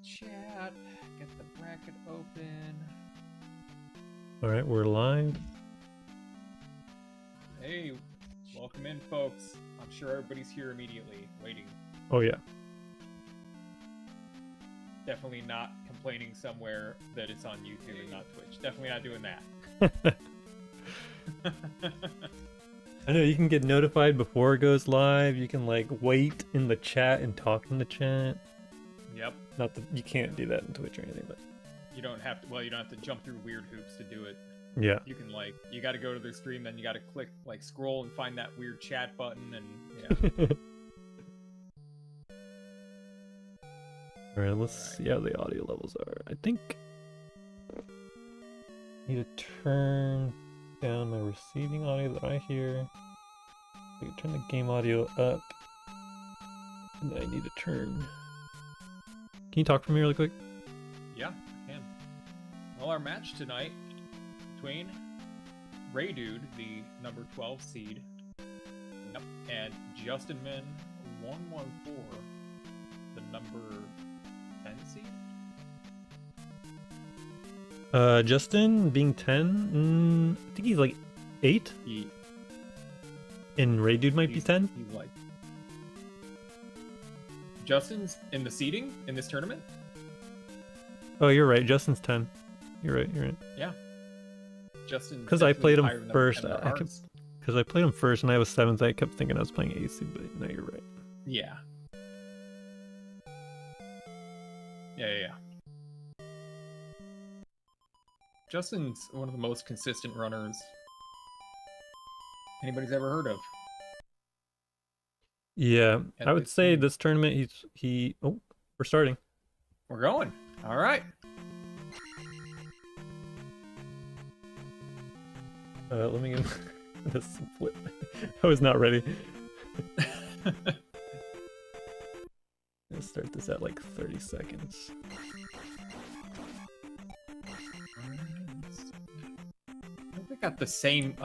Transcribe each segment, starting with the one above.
chat. Get the bracket open. All right, we're live. Hey, welcome in, folks. I'm sure everybody's here immediately, waiting. Oh yeah. Definitely not complaining somewhere that it's on YouTube and not Twitch. Definitely not doing that. I know you can get notified before it goes live. You can like wait in the chat and talk in the chat. Yep. Not that you can't do that in Twitch or anything, but you don't have to. Well, you don't have to jump through weird hoops to do it. Yeah. You can you got to go to their stream, then you got to click scroll and find that weird chat button, and yeah. All right, let's see how the audio levels are. I think I need to turn down my receiving audio that I hear. I can turn the game audio up, and then I need to turn. Can you talk for me really quick? Yeah, I can. Well, our match tonight between Reidood, the number 12 seed, and justinman114, the number 10 seed. Justin being 10, I think he's like 8. And Reidood might be 10. He's like Justin's in the seeding in this tournament. Oh, you're right. Justin's 10. You're right. You're right. Yeah. Justin. Because I played him first. Because I played him first, and I was 7th. I kept thinking I was playing AC, but no, you're right. Yeah. Yeah. Justin's one of the most consistent runners anybody's ever heard of. Yeah, I would say this tournament oh, we're starting. We're going. All right. Let me get this flip. I was not ready. Let's start this at like 30 seconds. They got the same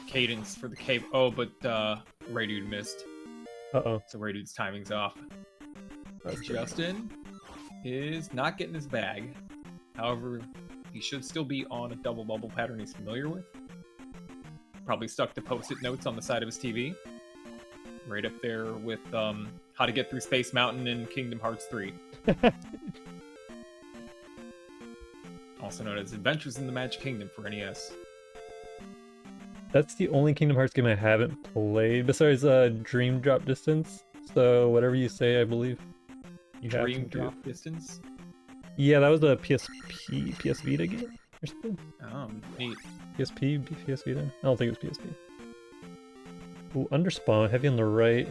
cadence for the cave. Oh, but Reidood missed. Uh-oh. So Reidood's timing's off. Justin is not getting his bag. However, he should still be on a double bubble pattern he's familiar with. Probably stuck to post-it notes on the side of his TV. Right up there with How to Get Through Space Mountain in Kingdom Hearts 3. Also known as Adventures in the Magic Kingdom for NES. That's the only Kingdom Hearts game I haven't played, besides Dream Drop Distance. So whatever you say, I believe. Dream Drop Distance? Yeah, that was a PSP, PS Vita game or something. Oh, neat. PSP, PS Vita? I don't think it was PSP. Ooh, under spawn, heavy on the right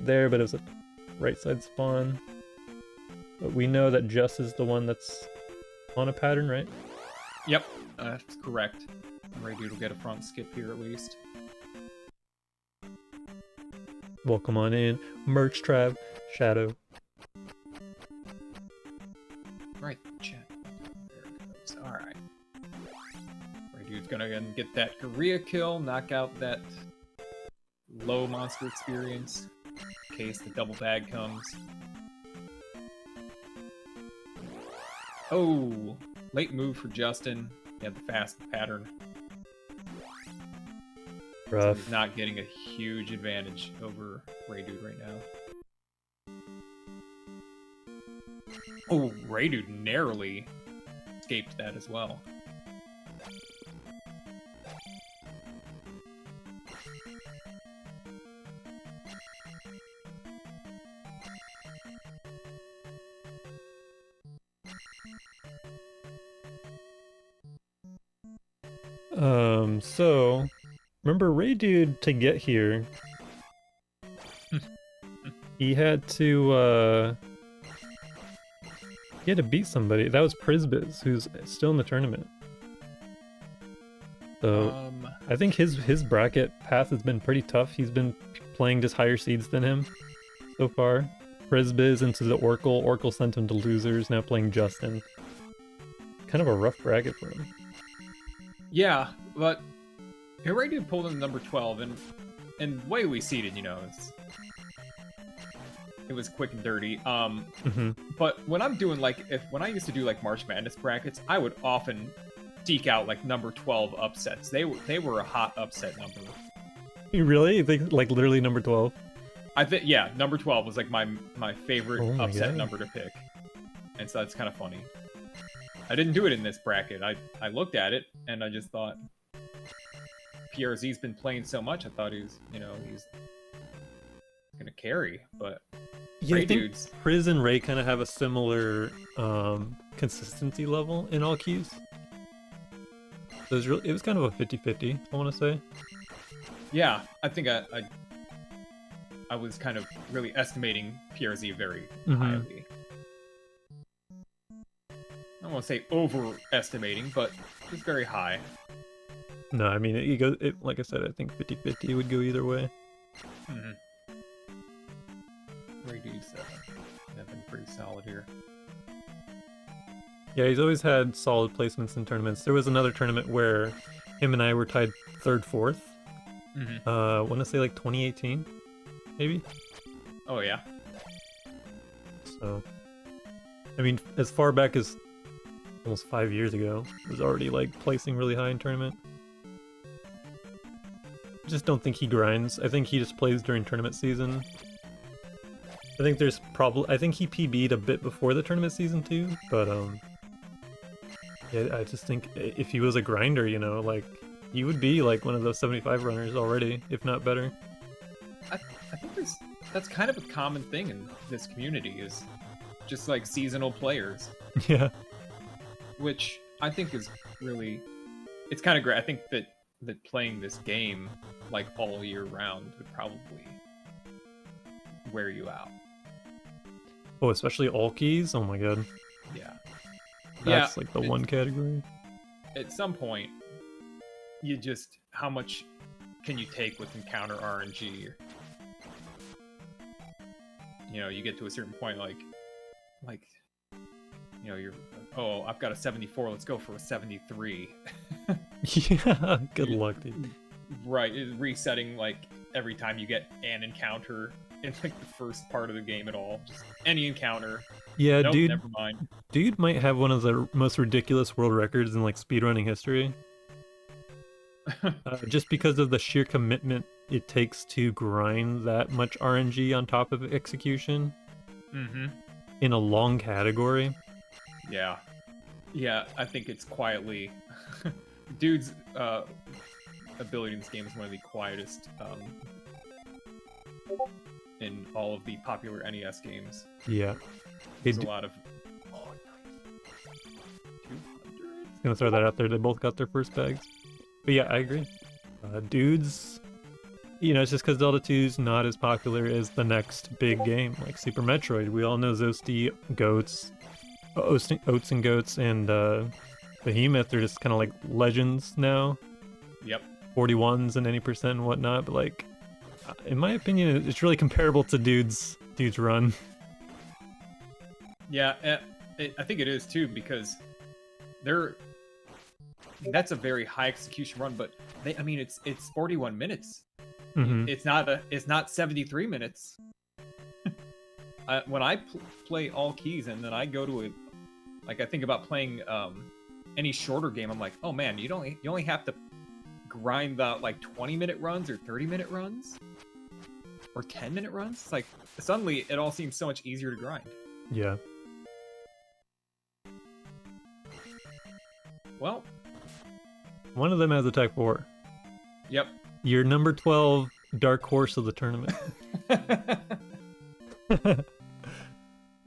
there, but it was a right side spawn. But we know that Just is the one that's on a pattern, right? Yep, that's correct. Reidood will get a front skip here at least. Welcome on in, Merch Trav, Shadow. Right, chat. There it goes. Alright. Reidood's gonna get that Korea kill, knock out that low monster experience in case the double bag comes. Oh, late move for Justin. He had the fast pattern. Rough. So he's not getting a huge advantage over Reidood right now. Oh, Reidood narrowly escaped that as well. So remember Reidood to get here, he had to beat somebody. That was Prisbiz, who's still in the tournament. So I think his bracket path has been pretty tough. He's been playing just higher seeds than him so far. Prisbiz into the Oracle. Oracle sent him to losers, now playing Justin. Kind of a rough bracket for him. Yeah, but Reidood pulled in number 12, and the way we seeded, you know, it was quick and dirty. Mm-hmm. But when I'm doing like when I used to do like March Madness brackets, I would often deke out like number 12 upsets. They were a hot upset number. You really? You think like literally number 12? I think yeah, number 12 was like my favorite Oh my upset God. number to pick, and so that's kind of funny. I didn't do it in this bracket. I looked at it and I just thought PRZ's been playing so much. I thought he's gonna carry, but Yeah, I think Reidood's Priz and Ray kind of have a similar consistency level in all keys. So it was kind of a 50-50, I want to say. yeah. I think I was kind of really estimating PRZ very highly. I don't want to say overestimating, but it's very high. No, I mean, like I said, I think 50-50 would go either way. Mm-hmm. Reidood's have been pretty solid here. Yeah, he's always had solid placements in tournaments. There was another tournament where him and I were tied 3rd, 4th. Mm-hmm. I want to say like 2018, maybe? Oh, yeah. So, I mean, as far back as almost 5 years ago, he was already like placing really high in tournament. I just don't think he grinds. I think he just plays during tournament season. I think I think he PB'd a bit before the tournament season too, but yeah, I just think if he was a grinder, you know, like he would be like one of those 75 runners already, if not better. I think that's kind of a common thing in this community is just like seasonal players, Yeah. which I think is really, it's kind of great. I think that playing this game like all year round would probably wear you out. Oh, especially all keys. Oh my god. Yeah. That's like the one category. At some point, you just, how much can you take with encounter RNG? You know, you get to a certain point, like, you know, you're, oh, I've got a 74, let's go for a 73. Yeah, good luck, dude. Right, resetting, like, every time you get an encounter in, like, the first part of the game at all. Just any encounter. Yeah, Nope, dude. never mind. Dude might have one of the most ridiculous world records in like speedrunning history. Just because of the sheer commitment it takes to grind that much RNG on top of execution in a long category. Yeah. Yeah, I think it's quietly... Dude's ability in this game is one of the quietest in all of the popular NES games. Yeah. There's a lot of... Oh, nice. 200? Gonna throw that out there. They both got their first bags. But yeah, I agree. Dudes, you know, it's just because Zelda 2's not as popular as the next big game, like Super Metroid. We all know Zoasty, Goats, Oats and Goats, and Behemoth. They're just kind of like legends now. Yep. 41s and any percent and whatnot. But like, in my opinion, it's really comparable to Dude's run. Yeah, I think it is too, because that's a very high execution run, but I mean, it's 41 minutes. It's not 73 minutes. When I play all keys and then I go to I think about playing any shorter game, I'm like, oh man, you only have to grind out like 20-minute runs or 30-minute runs or 10-minute runs. It's like suddenly it all seems so much easier to grind. Yeah. Well, one of them has attack 4. Yep. Your number 12 dark horse of the tournament.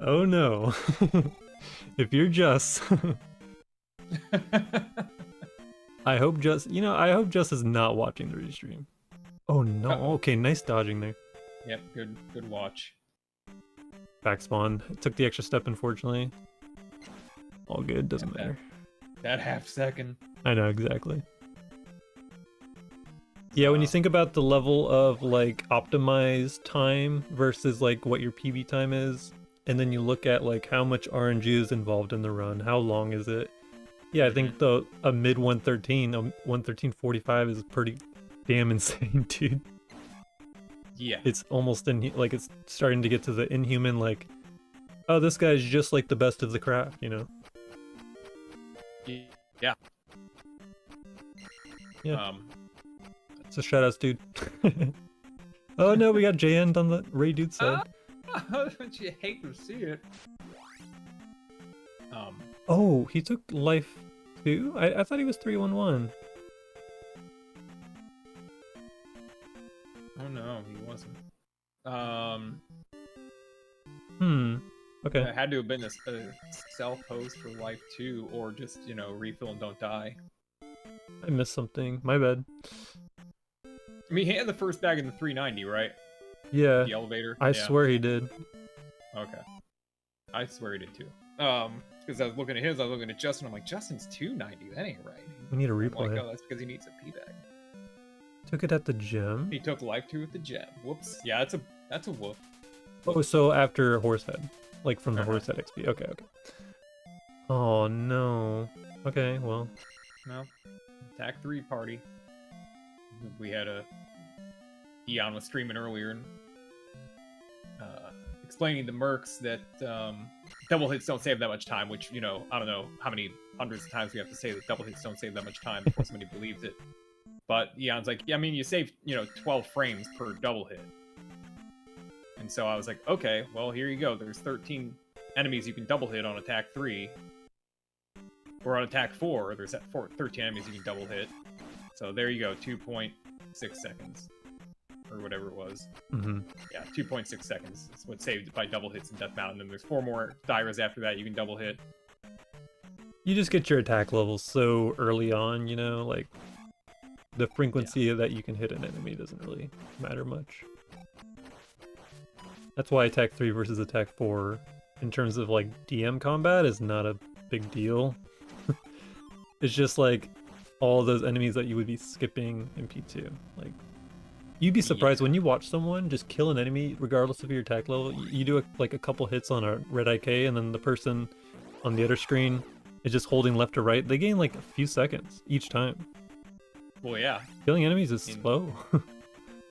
Oh no. If you're Just... I hope Just is not watching the restream. Oh no. Okay, nice dodging there. Yep, good watch. Back spawn. Took the extra step, unfortunately. All good, doesn't matter. That half second. I know, exactly. Yeah, when you think about the level of like optimized time versus like what your PB time is, and then you look at like how much RNG is involved in the run, how long is it? Yeah, I think a mid 113, a 113.45 is pretty damn insane, dude. Yeah. It's almost like it's starting to get to the inhuman, like, oh, this guy's just like the best of the craft, you know? Yeah. Yeah. So shoutouts, dude. Oh no, we got J-End on the Reidood side. Don't you hate to see it? Oh, he took life too? I thought he was 311. Oh no, he wasn't. Okay. It had to have been a self-host for life 2, or just, you know, refill and don't die. I missed something. My bad. I mean, he had the first bag in the 390, right? Yeah. The elevator. I Yeah. swear he did. Okay. I swear he did too. Because I was looking at his, I was looking at Justin. I'm like, Justin's 290. That ain't right. We need a I'm replay. like, oh, that's because he needs a P bag. Took it at the gym. He took life 2 with the gem. Whoops. Yeah, that's a whoop. Oh, so after Horsehead. Like from the Horsehead XP. Okay, okay. Oh no. Okay, well. No. Attack 3 party. We had Eon was streaming earlier and explaining to Mercs that double hits don't save that much time, which, you know, I don't know how many hundreds of times we have to say that double hits don't save that much time before somebody believes it. But Eon's like, yeah, I mean, you save, you know, 12 frames per double hit. And so I was like, okay, well, here you go. There's 13 enemies you can double hit on attack 3. Or on attack 4, there's 13 enemies you can double hit. So there you go, 2.6 seconds. Or whatever it was. Yeah, 2.6 seconds is what's saved by double hits in Death Mountain. And there's 4 more Dyras after that you can double hit. You just get your attack levels so early on, you know, like the frequency that you can hit an enemy doesn't really matter much. That's why attack 3 versus attack 4 in terms of like DM combat is not a big deal. It's just like all those enemies that you would be skipping in P2. Like, you'd be surprised when you watch someone just kill an enemy regardless of your attack level. You do like a couple hits on a red IK and then the person on the other screen is just holding left or right. They gain like a few seconds each time. Well, yeah. Killing enemies is slow.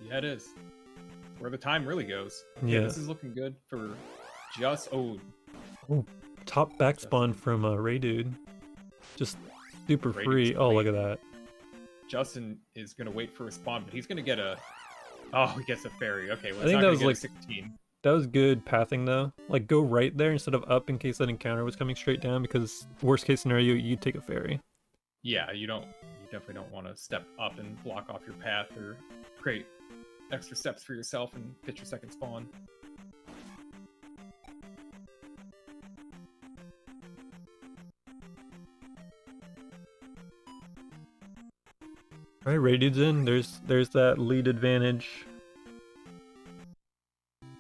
Yeah, it is. Where the time really goes. Yeah. This is looking good for just... Oh, top back spawn from Reidood. Just super free. Oh, look at that. Justin is going to wait for a spawn, but he's going to get a... Oh, he gets a fairy. Okay, well, I think that was like 16. That was good pathing though. Like go right there instead of up in case that encounter was coming straight down, because worst case scenario you'd take a fairy. Yeah, you definitely don't want to step up and block off your path or create extra steps for yourself and get your second spawn. Alright, Reidood's in. There's that lead advantage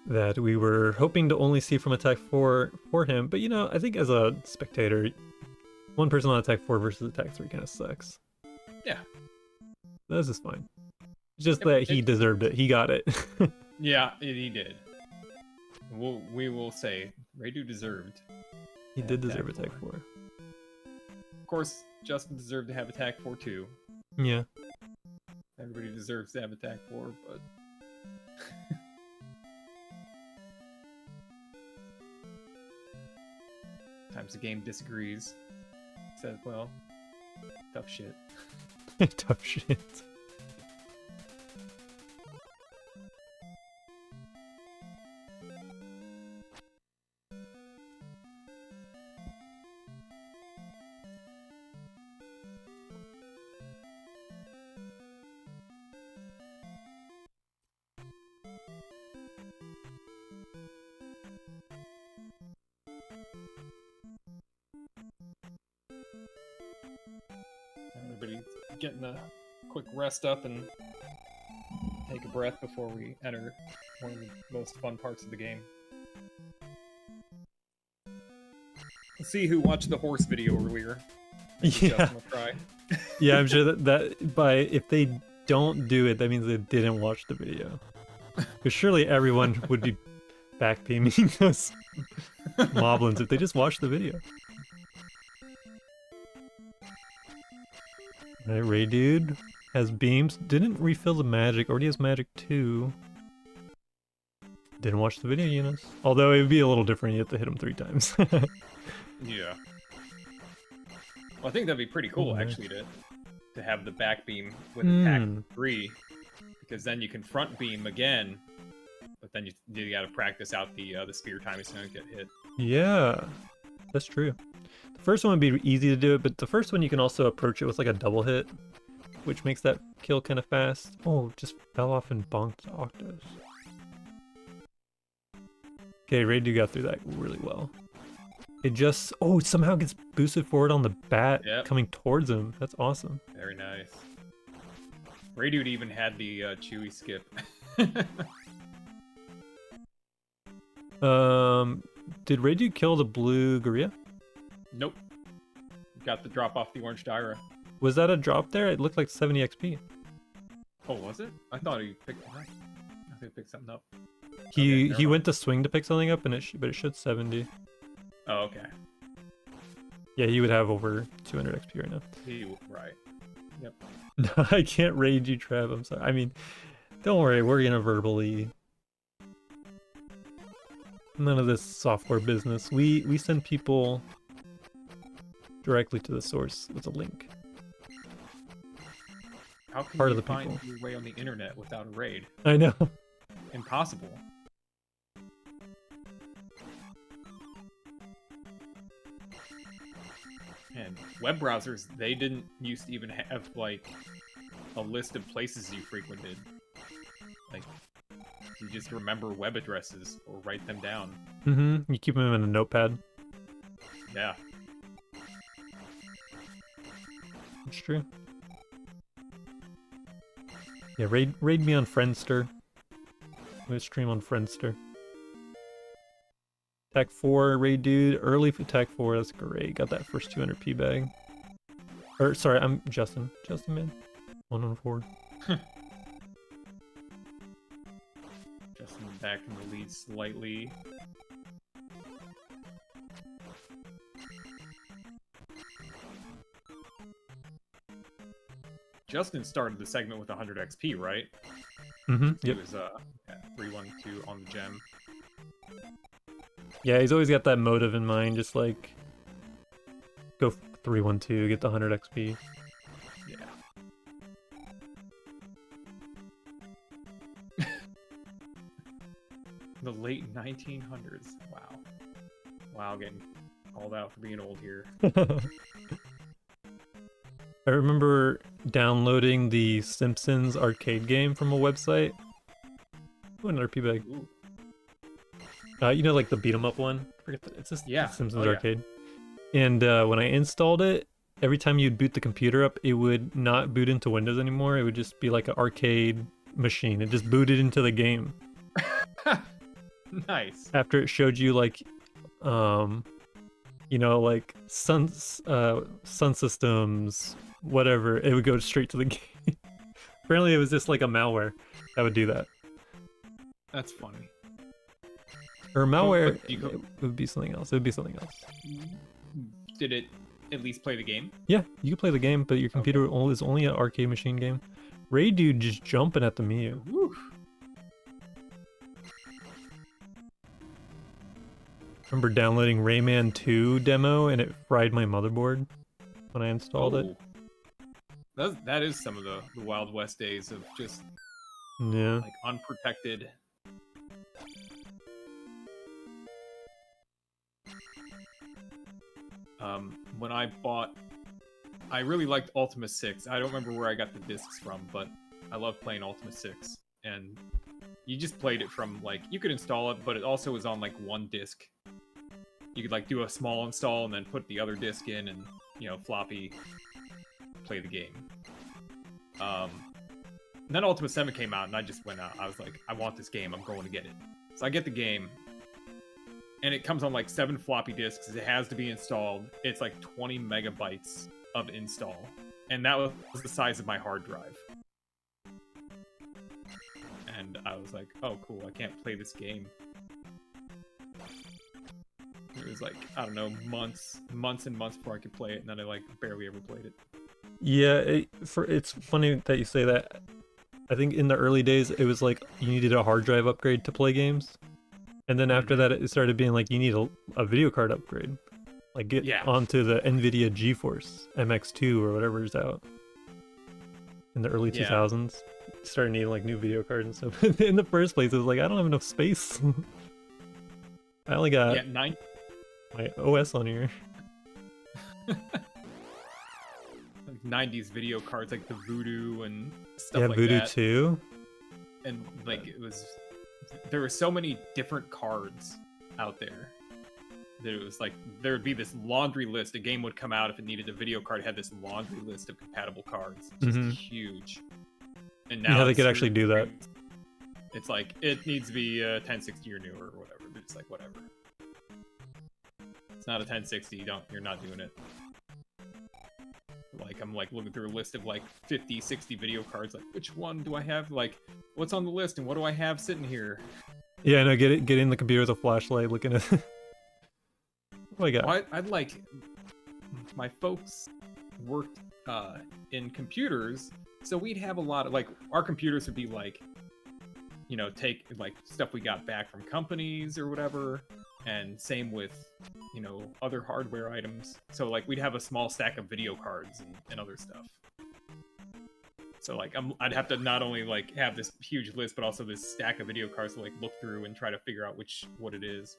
that we were hoping to only see from attack 4 for him, but you know, I think as a spectator, one person on attack 4 versus attack 3 kind of sucks. Yeah. This is fine. It's just that he deserved it. He got it. Yeah, he did. We will say Reidood deserved. He did deserve attack 4. Of course, Justin deserved to have attack 4 too. Yeah. Everybody deserves to have attack 4, but... Sometimes the game disagrees. Says, well, tough shit. Tough shit. Everybody's getting a quick rest up and take a breath before we enter one of the most fun parts of the game. Let's see who watched the horse video earlier. Yeah. Yeah, I'm sure that if they don't do it, that means they didn't watch the video. Because surely everyone would be back beaming those moblins if they just watched the video. Alright, Reidood has beams. Didn't refill the magic. Already has magic 2. Didn't watch the video, Eunice. Although it would be a little different. You have to hit him 3 times. Yeah. Well, I think that'd be pretty cool, Oh, nice. actually, to have the back beam with attack 3, because then you can front beam again, but then you got to practice out the spear timing so you don't get hit. Yeah, that's true. The first one would be easy to do it, but the first one you can also approach it with like a double hit, which makes that kill kind of fast. Oh, just fell off and bonked Octos. Okay, Reidood got through that really well. It just, oh, it somehow gets boosted forward on the bat coming towards him. That's awesome. Very nice. Reidood even had the Chewy skip. Did Reidood kill the blue Gorilla? Nope. Got the drop off the orange Dyra. Was that a drop there? It looked like 70 XP. Oh, was it? I thought he picked. I think he picked something up. He went to swing to pick something up, and but it showed 70. Oh, okay. Yeah, he would have over 200 XP right now. Right. Yep. No, I can't raid you, Trav. I'm sorry. I mean, don't worry. We're gonna verbally. None of this software business. We send people directly to the source with a link. How can Part you of the find people. your way on the internet without a raid? I know. Impossible. And web browsers, they didn't used to even have, like, a list of places you frequented. Like, you just remember web addresses or write them down. Mm-hmm. You keep them in a notepad. Yeah. That's true. Yeah, raid me on Friendster. I'm gonna stream on Friendster. Attack 4, Reidood, early for attack 4, that's great. Got that first 200p bag. Or, sorry, I'm Justin. Justin, man. 114. Justin back in the lead slightly. Justin started the segment with 100 XP, right? Mm-hmm, He yep. was at 312 on the gem. Yeah, he's always got that motive in mind, just like go 312, get the 100 XP. Yeah. The late 1900s. Wow. Wow, getting called out for being old here. I remember downloading the Simpsons arcade game from a website. Ooh, another P bag. Ooh. You know, like the beat 'em up one. I forget it's just Yeah. Simpsons Oh, arcade. And when I installed it, every time you'd boot the computer up, it would not boot into Windows anymore. It would just be like an arcade machine. It just booted into the game. Nice. After it showed you like, you know, like sun systems, whatever, it would go straight to the game. Apparently, it was just like a malware that would do that. That's funny. Or malware, but it would be something else. It would be something else. Did it at least play the game? Yeah, you can play the game, but your computer is only an arcade machine game. Reidood just jumping at the Mew. Woo. Remember downloading Rayman 2 demo and it fried my motherboard when I installed it. That is some of the Wild West days of just Yeah. like unprotected. When I really liked Ultima 6. I don't remember where I got the discs from, but I love playing Ultima 6. And you just played it from, like, you could install it, but it also was on, like, one disc. You could, like, do a small install and then put the other disc in and, you know, floppy play the game. And then Ultima 7 came out, and I just went out. I was like, I want this game. I'm going to get it. So I get the game. And it comes on like 7 floppy disks. It has to be installed. It's like 20 megabytes of install. And that was the size of my hard drive. And I was like, oh, cool. I can't play this game. It was like, I don't know, months and months before I could play it. And then I like barely ever played it. Yeah, it's funny that you say that. I think in the early days, it was like you needed a hard drive upgrade to play games. And then after that, it started being like, you need a video card upgrade. Like, get onto the NVIDIA GeForce MX2 or whatever is out. In the early 2000s. Started needing, like, new video cards and stuff. In the first place, it was like, I don't have enough space. I only got my OS on here. 90s video cards, like the Voodoo and stuff like Voodoo that. 2. And, like, there were so many different cards out there. That it was like, there would be this laundry list. A game would come out if it needed a video card. It had this laundry list of compatible cards. Just huge. And now they could actually do that. It's like, it needs to be 1060 or newer or whatever. They're just like, whatever. It's not a 1060, you're not doing it. Like, I'm like looking through a list of like 50, 60 video cards, like, which one do I have? Like, what's on the list and what do I have sitting here? Yeah, I know, get in the computer with a flashlight looking at Oh my god. Well, I'd like, my folks worked in computers, so we'd have a lot of, like, our computers would be like, you know, take like stuff we got back from companies or whatever, and same with, you know, other hardware items. So like, we'd have a small stack of video cards and other stuff. So like, I'd have to not only like have this huge list, but also this stack of video cards to like look through and try to figure out what it is.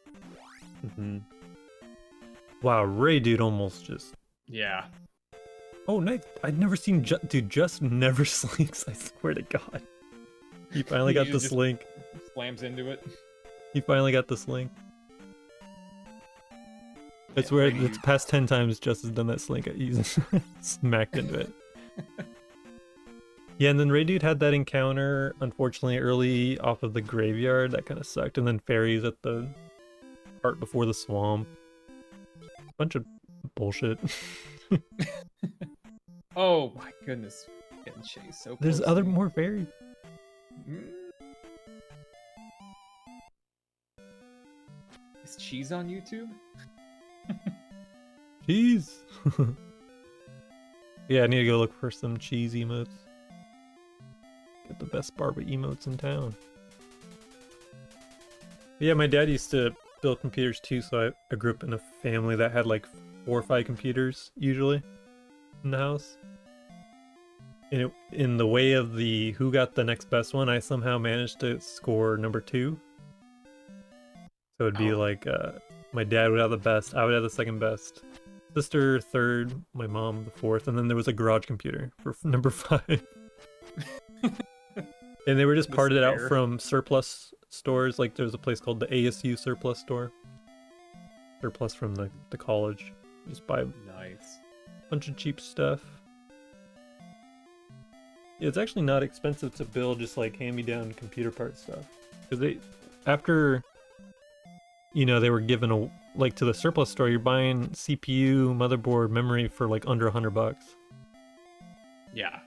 Wow, Reidood almost just... Yeah. Oh, nice. I'd never seen dude, just never slinks, I swear to God. He finally got the slink. Slams into it. He finally got the slink. I swear, it's past 10 times Just has done that slink. He's smacked into it. Yeah, and then Reidood had that encounter, unfortunately, early off of the graveyard. That kind of sucked. And then fairies at the part before the swamp. Bunch of bullshit. Oh my goodness. Getting chased so close. There's more fairies. Is Cheese on YouTube? Cheese! Yeah, I need to go look for some cheese emotes. Get the best Barbie emotes in town. But yeah, my dad used to build computers too, so I grew up in a family that had like 4 or 5 computers, usually, in the house. And in the way of the who got the next best one, I somehow managed to score number 2. So it'd be like, my dad would have the best, I would have the second best, sister 3rd, my mom the 4th, and then there was a garage computer for number 5. And they were just parted out from surplus stores. Like there was a place called the ASU surplus store. Surplus from the college. Just buy a bunch of cheap stuff. Yeah, it's actually not expensive to build just like hand-me-down computer part stuff. Because after, you know, they were given like to the surplus store, you're buying CPU, motherboard, memory for like under $100. Yeah.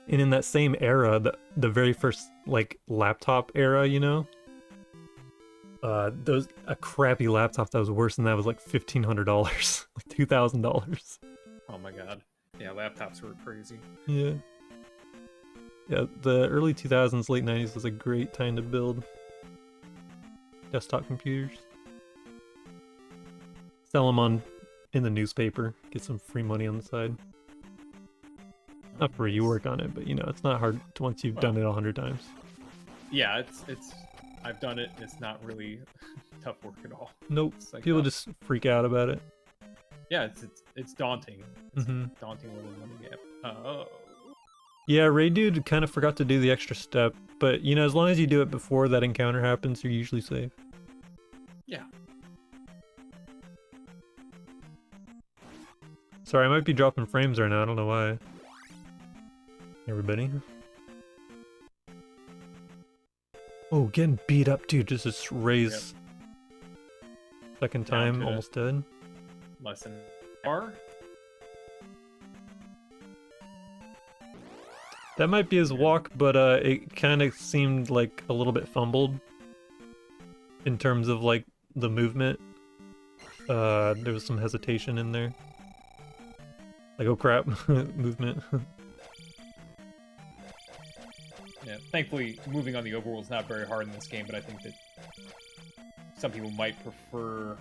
And in that same era, the very first like laptop era, you know, a crappy laptop that was worse than that was like $1,500, like $2,000. Oh my god. Yeah, laptops were crazy. Yeah. Yeah, the early 2000s, late 90s was a great time to build desktop computers. Sell them in the newspaper, get some free money on the side. Not free, you work on it, but you know, it's not hard once you've done it 100 times. Yeah, I've done it. It's not really tough work at all. Nope. Like, people just freak out about it. Yeah, it's daunting. It's a daunting little money gap. Oh. Yeah, Reidood kind of forgot to do the extra step, but you know, as long as you do it before that encounter happens, you're usually safe. Yeah. Sorry, I might be dropping frames right now. I don't know why. Everybody. Oh, getting beat up, dude. Just raise. Second time, almost dead. Lesson R. That might be his walk, but it kind of seemed like a little bit fumbled in terms of like the movement. There was some hesitation in there. Like, oh crap, movement. Yeah, Yeah, thankfully, moving on the overworld is not very hard in this game, but I think that some people might prefer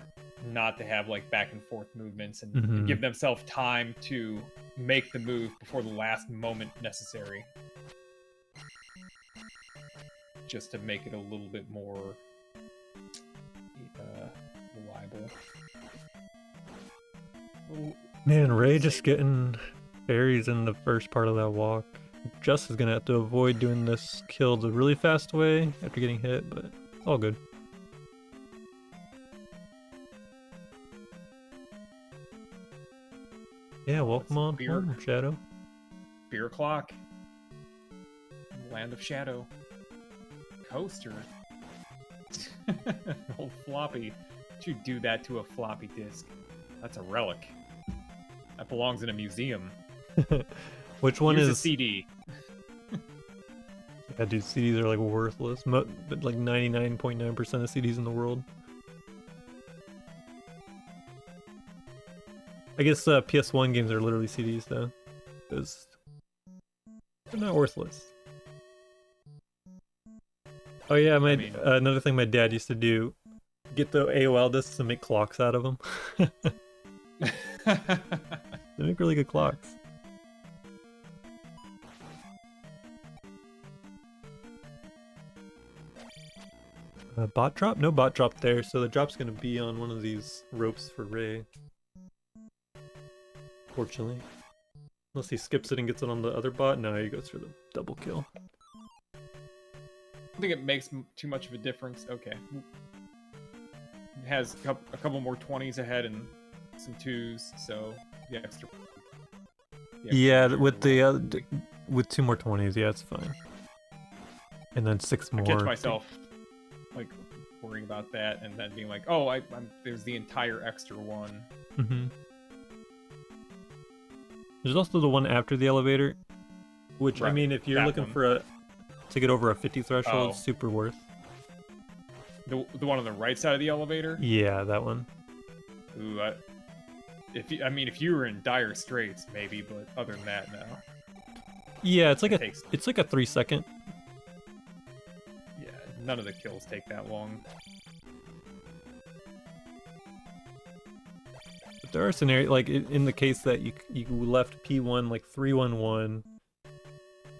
not to have like back and forth movements and give themselves time to make the move before the last moment necessary. Just to make it a little bit more reliable. Man, Ray just getting berries in the first part of that walk. Just is gonna have to avoid doing this kill the really fast way after getting hit, but it's all good. Yeah, welcome on home, Shadow. Beer clock. Land of Shadow. Coaster. Old floppy. Did you do that to a floppy disk? That's a relic. That belongs in a museum. Which one Here's is a CD? Yeah, dude, CDs are like worthless. But like 99.9% of CDs in the world. I guess PS1 games are literally CDs though, because they're not worthless. Oh yeah, another thing my dad used to do, get the AOL discs and make clocks out of them. They make really good clocks. Bot drop? No bot drop there, so the drop's gonna be on one of these ropes for Ray. Fortunately. Unless he skips it and gets it on the other bot, no, he goes for the double kill. I think it makes too much of a difference. Okay. It has a couple more 20s ahead and some 2s, so the extra... Yeah, with the with 2 more 20s, yeah, it's fine. And then 6 more. I catch myself like worrying about that and then being like, oh, there's the entire extra one. Mm-hmm. There's also the one after the elevator, which right, I mean, if you're looking for to get over a 50 threshold, it's super worth. The one on the right side of the elevator? Yeah, that one. Ooh, if you were in dire straits, maybe, but other than that, no. Yeah, it's like a 3 second. Yeah, none of the kills take that long. But there are scenarios like in the case that you left P1 like 311,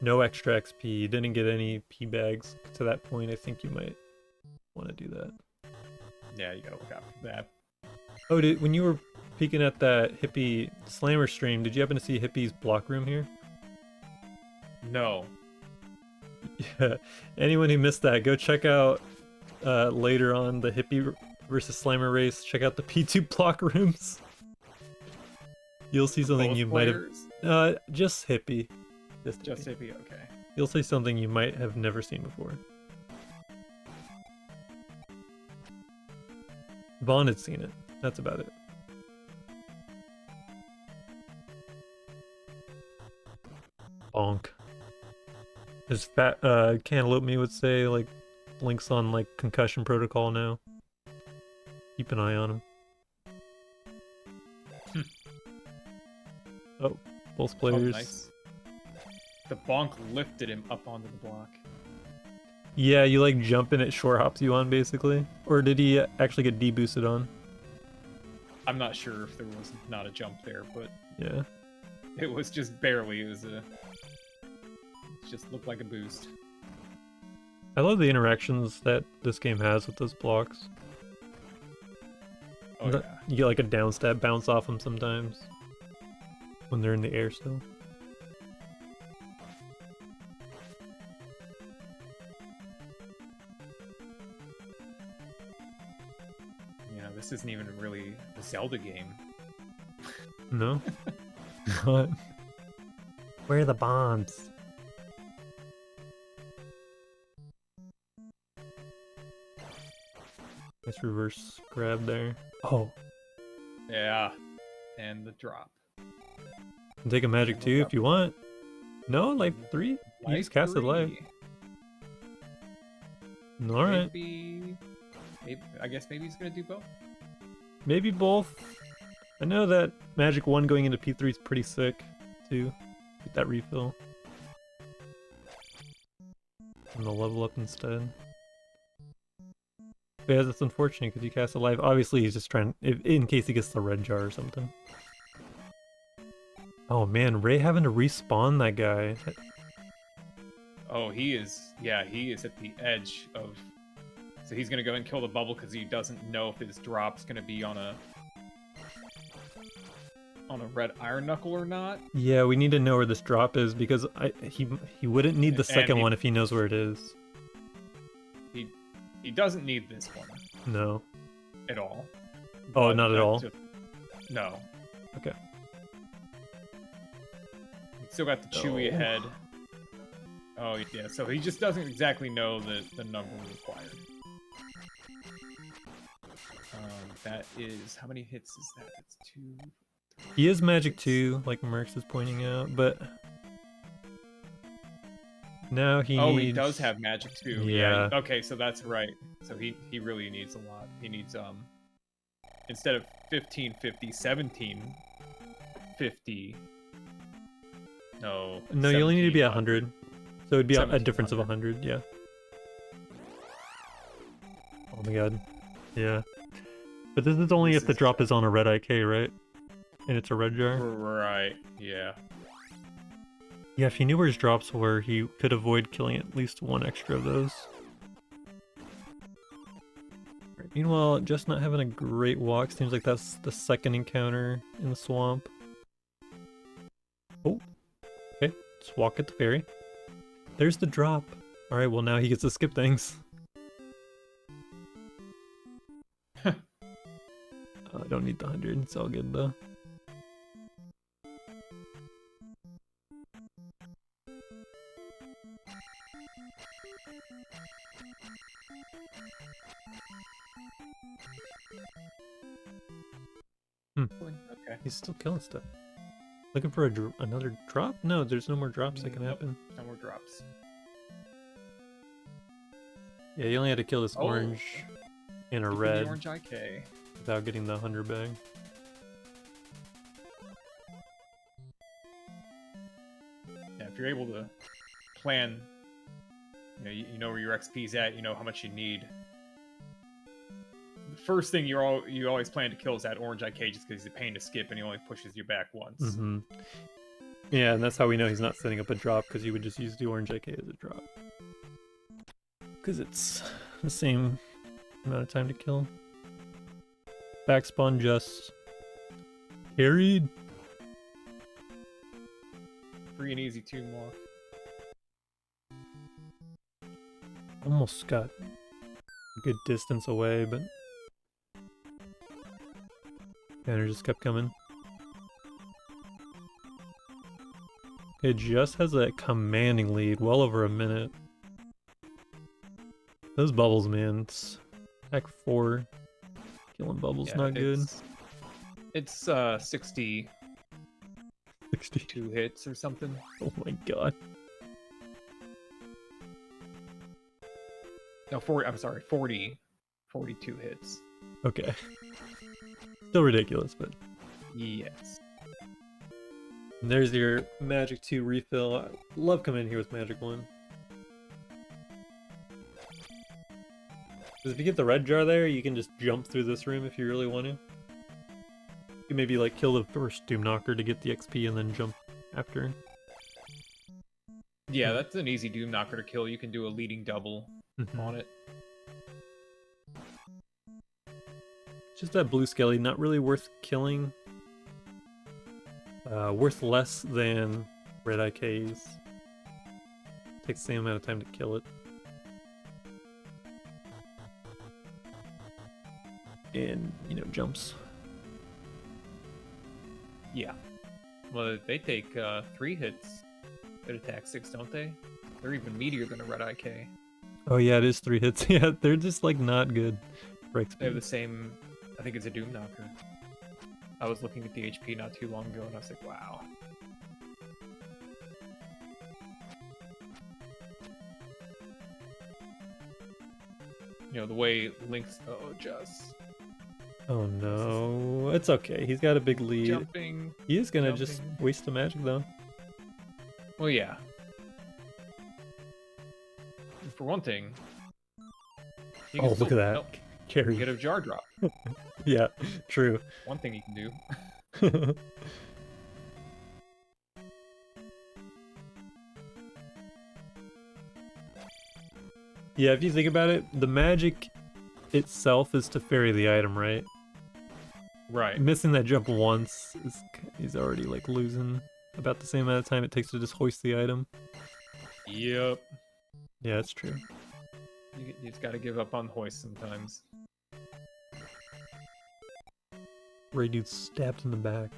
no extra XP, didn't get any P bags to that point. I think you might want to do that. Yeah, you gotta look out for that. Oh, when you were peeking at that Hippie Slammer stream, did you happen to see Hippie's block room here? No. Yeah. Anyone who missed that, go check out later on the Hippie versus Slammer race. Check out the P2 block rooms. You'll see something Both you players? might have. Just Hippie. Just Hippie, okay. You'll see something you might have never seen before. Vaughn had seen it. That's about it. Bonk. As fat Cantaloupe me would say, like, Link's on like concussion protocol now. Keep an eye on him. Oh, both players. Oh, nice. The bonk lifted him up onto the block. Yeah, you like jump and it short hops you on basically. Or did he actually get deboosted on? I'm not sure if there was not a jump there, but yeah, it was just barely. It just looked like a boost. I love the interactions that this game has with those blocks. Oh yeah. You get like a down stab bounce off them sometimes when they're in the air still. This isn't even really a Zelda game. No? What? Where are the bombs? Nice reverse grab there. Oh. Yeah. And the drop. Take a magic 2 if you want. No, life 3? You just casted life. Alright. Maybe, I guess maybe he's gonna do both. Maybe both. I know that Magic 1 going into P3 is pretty sick, too. Get that refill. him to level up instead. But yeah, that's unfortunate because you cast a life. Obviously, he's just trying, in case he gets the red jar or something. Oh man, Ray having to respawn that guy. Oh, he is. Yeah, he is at the edge of. So he's gonna go and kill the bubble because he doesn't know if his drop's gonna be on a red iron knuckle or not. Yeah, we need to know where this drop is because he wouldn't need the second one if he knows where it is. He doesn't need this one. No. At all. Oh, not at all? No. Okay. He's still got the Chewy ahead. Oh, yeah, so he just doesn't exactly know the number required. That is... How many hits is that? That's 2... He is Magic 2, like Mercs is pointing out, but... Now he needs... he does have Magic 2. Yeah. Okay, so that's right. So he really needs a lot. He needs, instead of 1550, 1750... No, you only need to be 100. So it'd be a difference of 100, yeah. Oh my god. Yeah. But this is only if the drop is on a red IK, right? And it's a red jar? Right, yeah. Yeah, if he knew where his drops were, he could avoid killing at least one extra of those. Right, meanwhile, just not having a great walk. Seems like that's the second encounter in the swamp. Oh. Okay, let's walk at the ferry. There's the drop. Alright, well now he gets to skip things. I don't need the 100, it's all good though. Okay. He's still killing stuff. Looking for another drop? No, there's no more drops that can happen. No more drops. Yeah, you only had to kill this orange and a red the orange IK. Without getting the 100 bag. Yeah, if you're able to plan, you know where your XP's at, you know how much you need. The first thing you always plan to kill is that orange IK just because he's a pain to skip and he only pushes you back once. Mm-hmm. Yeah, and that's how we know he's not setting up a drop because he would just use the orange IK as a drop. Because it's the same amount of time to kill. Backspawn just carried. Free and easy tomb walk. Almost got a good distance away, but Banner just kept coming. It just has a commanding lead, well over a minute. Those bubbles, man. It's Act 4. Killing bubbles, not good. It's 62 hits or something. Oh my god. No, 40. I'm sorry, 42 hits. Okay. Still ridiculous, but yes. And there's your Magic 2 refill. I love coming in here with Magic 1. Because if you get the red jar there, you can just jump through this room if you really want to. You can maybe like kill the first Doom Knocker to get the XP and then jump after. Yeah, that's an easy Doom Knocker to kill. You can do a leading double on it. Just that blue skelly, not really worth killing. Worth less than red IKs. Takes the same amount of time to kill it. And, jumps. Yeah. Well, they take 3 hits at attack 6, don't they? They're even meatier than a red IK. Oh yeah, it is 3 hits. Yeah, they're just like not good for XP. They have the same, I think it's a Doom Knocker. I was looking at the HP not too long ago and I was like, wow. The way Link's... Oh, just... Oh no, it's okay. He's got a big lead. Jumping. He is gonna just waste the magic though. Well, yeah. for one thing. he Oh, can look still- at that. nope, Carry. get a jar drop. Yeah, true. One thing he can do. Yeah, if you think about it, the magic itself is to ferry the item, right? Right. Missing that jump once he's already like losing about the same amount of time it takes to just hoist the item. Yep. Yeah, that's true. You just gotta give up on hoist sometimes. Reidood stabbed in the back.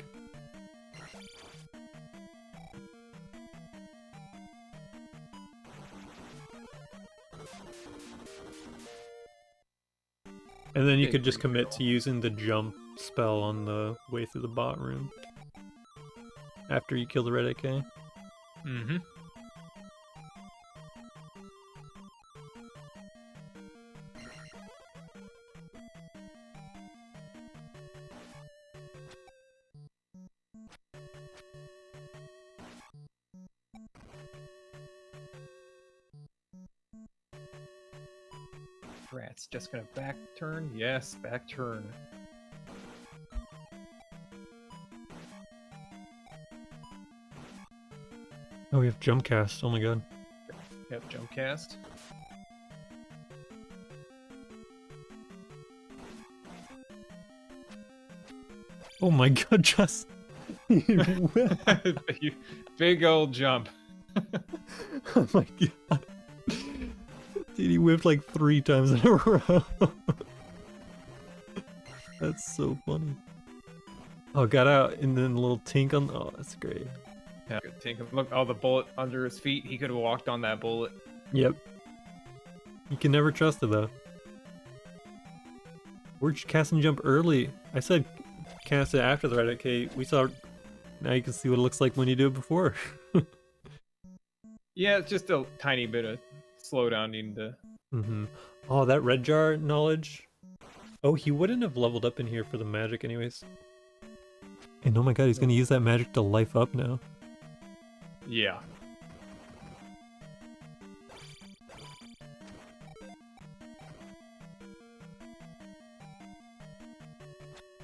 And then you Big could just refill. commit to using the jump spell on the way through the bot room. After you kill the red AK. Mm-hmm. Rats just gonna back turn? Yes, back turn. Oh, we have jump cast. Oh my god. Yep, jump cast. Oh my god, just Big old jump. oh my god. Dude, he whipped like 3 times in a row. That's so funny. Oh, got out and then a little tink on. Oh, that's great. Yeah, good take. Look, oh, the bullet under his feet. He could have walked on that bullet. Yep. You can never trust it though. We're casting jump early. I said cast it after the right. Okay, we saw. Now you can see what it looks like when you do it before. Yeah, it's just a tiny bit of slowdown needing to. Mm-hmm. Oh, that red jar knowledge. Oh, he wouldn't have leveled up in here for the magic anyways. And oh my god, he's gonna use that magic to life up now. Yeah.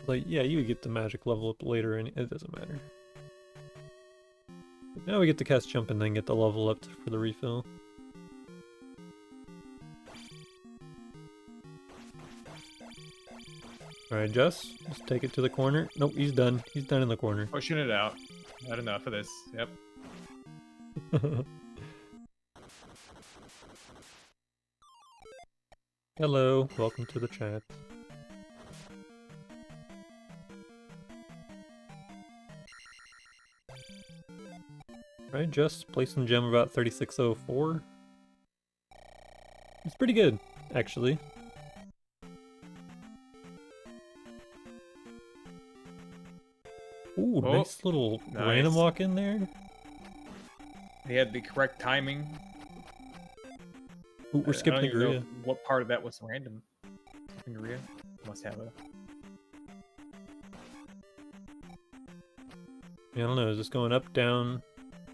Like, yeah, you would get the magic level up later and it doesn't matter. But now we get to cast jump and then get the level up for the refill. Alright, just take it to the corner. Nope, he's done. He's done in the corner. Pushing it out. Not enough of this. Yep. Hello, welcome to the chat. Right, just placing gem about 3604. It's pretty good, actually. Ooh, Oh, nice little nice. random walk in there. He had the correct timing. Ooh, we're I skipping don't even know Ingria. what part of that was random. Ingria must have a. Yeah, I don't know, is this going up, down,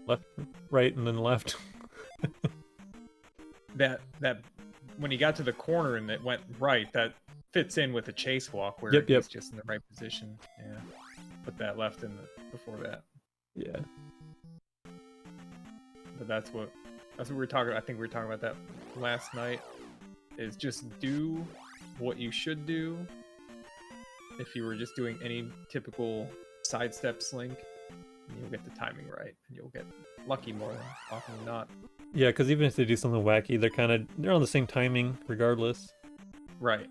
left, right, and then left? That when he got to the corner and it went right, that fits in with the chase walk where Yep, he's yep. just in the right position. Yeah. Put that left in before that. Yeah. But that's what we were talking. I think we were talking about that last night. Is just do what you should do. If you were just doing any typical sidestep slink, you'll get the timing right, and you'll get lucky more often than not. Yeah, because even if they do something wacky, they're on the same timing regardless. Right.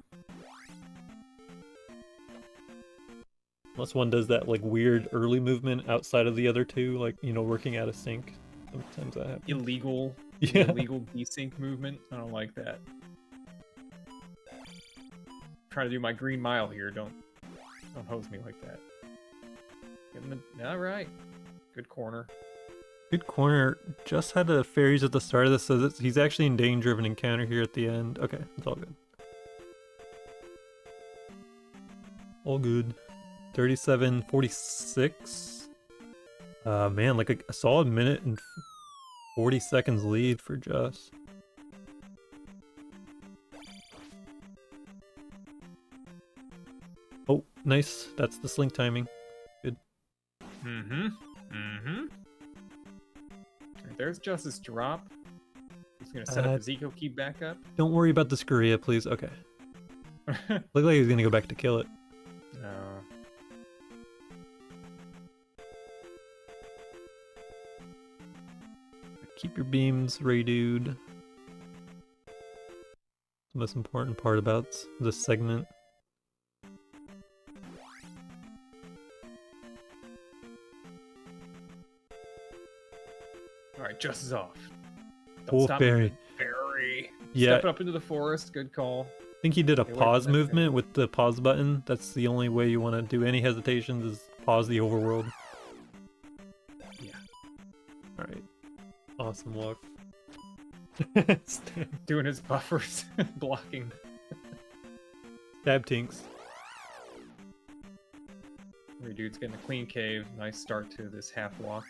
Unless one does that like weird early movement outside of the other two, like, you know, working out of sync. Sometimes that happens. Illegal. Yeah. Illegal desync movement. I don't like that. Trying to do my green mile here. Don't hose me like that. All right. Good corner. Good corner. Just had the fairies at the start of this, so he's actually in danger of an encounter here at the end. Okay, it's all good. All good. 37:46. Man, like a solid minute and 40 seconds lead for Just. Oh, nice. That's the slink timing. Good. Alright, there's Justice drop. He's gonna set up his eco key back up. Don't worry about the Skuria, please. Okay. Looked like he was gonna go back to kill it. No. Keep your beams, Reidood. The most important part about this segment. Alright, Justice off. Wolf Berry. Berry. Yeah. Step up into the forest. Good call. I think he did a Stay away pause from that movement thing. with the pause button. That's the only way you want to do any hesitations is pause the overworld. Yeah. Alright. Awesome walk. Doing his buffers. Blocking. Stab tinks. Dude's getting a clean cave. Nice start to this half walk.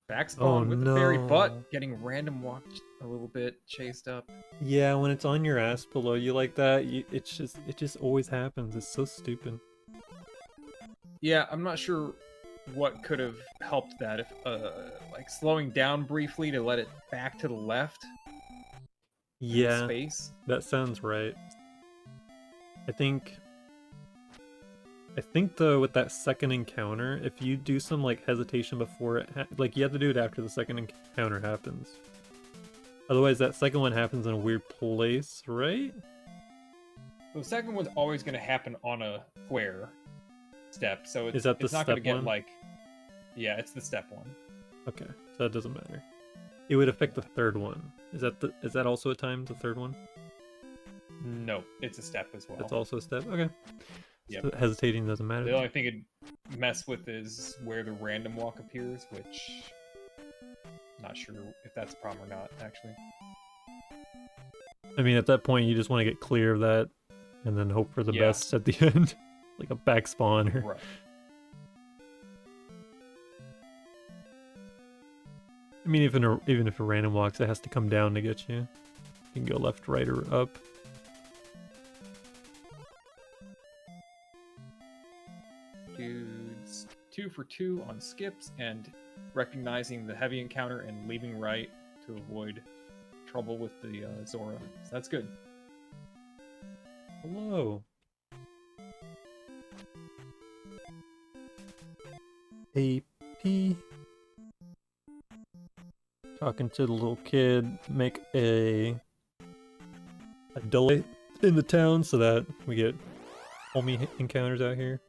Backspawn with the fairy, but getting random walked a little bit, chased up. Yeah, when it's on your ass below you like that, it just always happens. It's so stupid. Yeah, I'm not sure what could have helped that. If like slowing down briefly to let it back to the left. Yeah, Space. that sounds right. I think though with that second encounter, if you do some like hesitation before it, like you have to do it after the second encounter happens. Otherwise, that second one happens in a weird place, right? The second one's always going to happen on a square step, so it's, Is that the it's not going to step get one? like. Yeah, it's the step one. Okay, so that doesn't matter. It would affect the third one. Is that also a time, the third one? No, it's a step as well. That's also a step. Okay. Yep. So hesitating doesn't matter. The only thing it'd mess with is where the random walk appears, which not sure if that's a problem or not, actually. I mean, at that point, you just want to get clear of that, and then hope for the Yeah. best at the end, like a back spawn or. Right. I mean, even if a random walks, it has to come down to get you. You can go left, right, or up. Dudes 2 for 2 on skips and recognizing the heavy encounter and leaving right to avoid trouble with the Zora. So that's good. Hello. AP. Talking to the little kid, make a delay in the town so that we get homie encounters out here.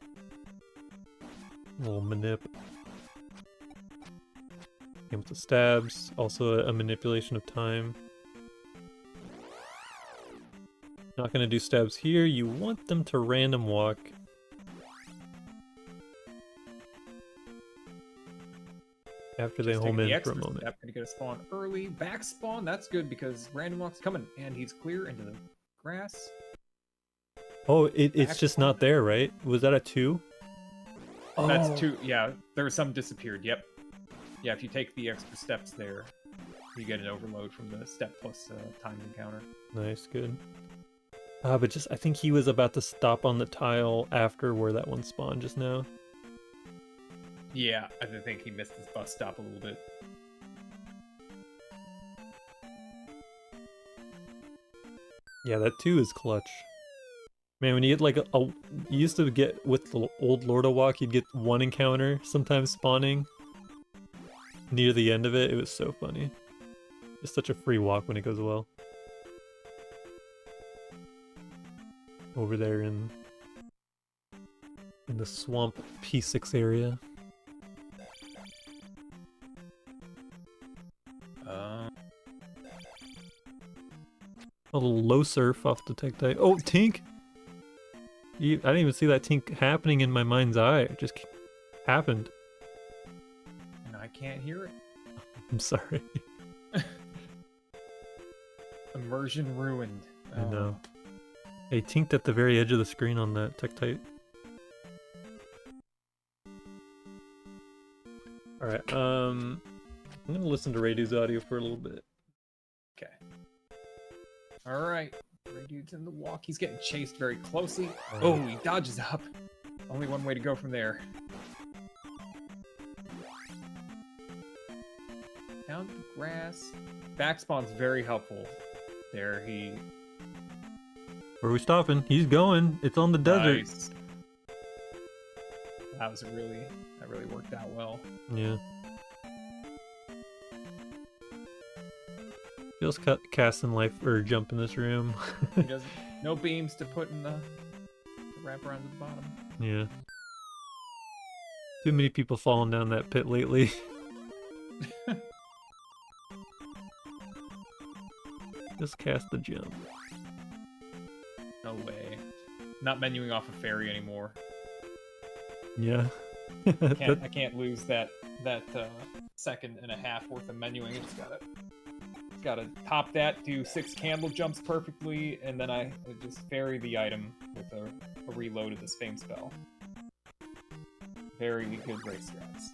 A little manip. And with the stabs, also a manipulation of time. Not gonna do stabs here, you want them to random walk. After they Just home taking the in for a extra moment. step to get a spawn early. Back spawn, that's good because random walk's coming and he's clear into the grass. Oh, it's Back just spawn. not there, right? Was that a 2? That's Oh. 2. Yeah, there was some disappeared. Yep. Yeah, if you take the extra steps there, you get an overload from the step plus timed encounter. Nice, good. But just, I think he was about to stop on the tile after where that one spawned just now. Yeah, I think he missed his bus stop a little bit. Yeah, that 2 is clutch. Man, when you get like you used to get with the old Lorda walk, you'd get one encounter sometimes spawning near the end of it. It was so funny. It's such a free walk when it goes well. Over there in the swamp P6 area. A little low surf off the tech type. Oh, Tink! I didn't even see that Tink happening in my mind's eye. It just happened. And I can't hear it. I'm sorry. Immersion ruined. I know. Hey, Tinked at the very edge of the screen on that tech type. Alright, I'm gonna listen to Reidood's audio for a little bit. Okay. Alright. Reidood's in the walk. He's getting chased very closely. Oh, he dodges up. Only one way to go from there. Down to the grass. Back spawn's very helpful. There, Where are we stopping? He's going. It's on the desert. Nice. That really worked out well. Yeah. Feels cast in life or jump in this room. He doesn't. No beams to put in the wrap around to the bottom. Yeah. Too many people falling down that pit lately. Just cast the jump. No way. Not menuing off a fairy anymore. Yeah. I can't lose that second and a half worth of menuing. I just gotta top that, do 6 candle jumps perfectly, and then I just fairy the item with a reload of this fame spell. Very good race strats.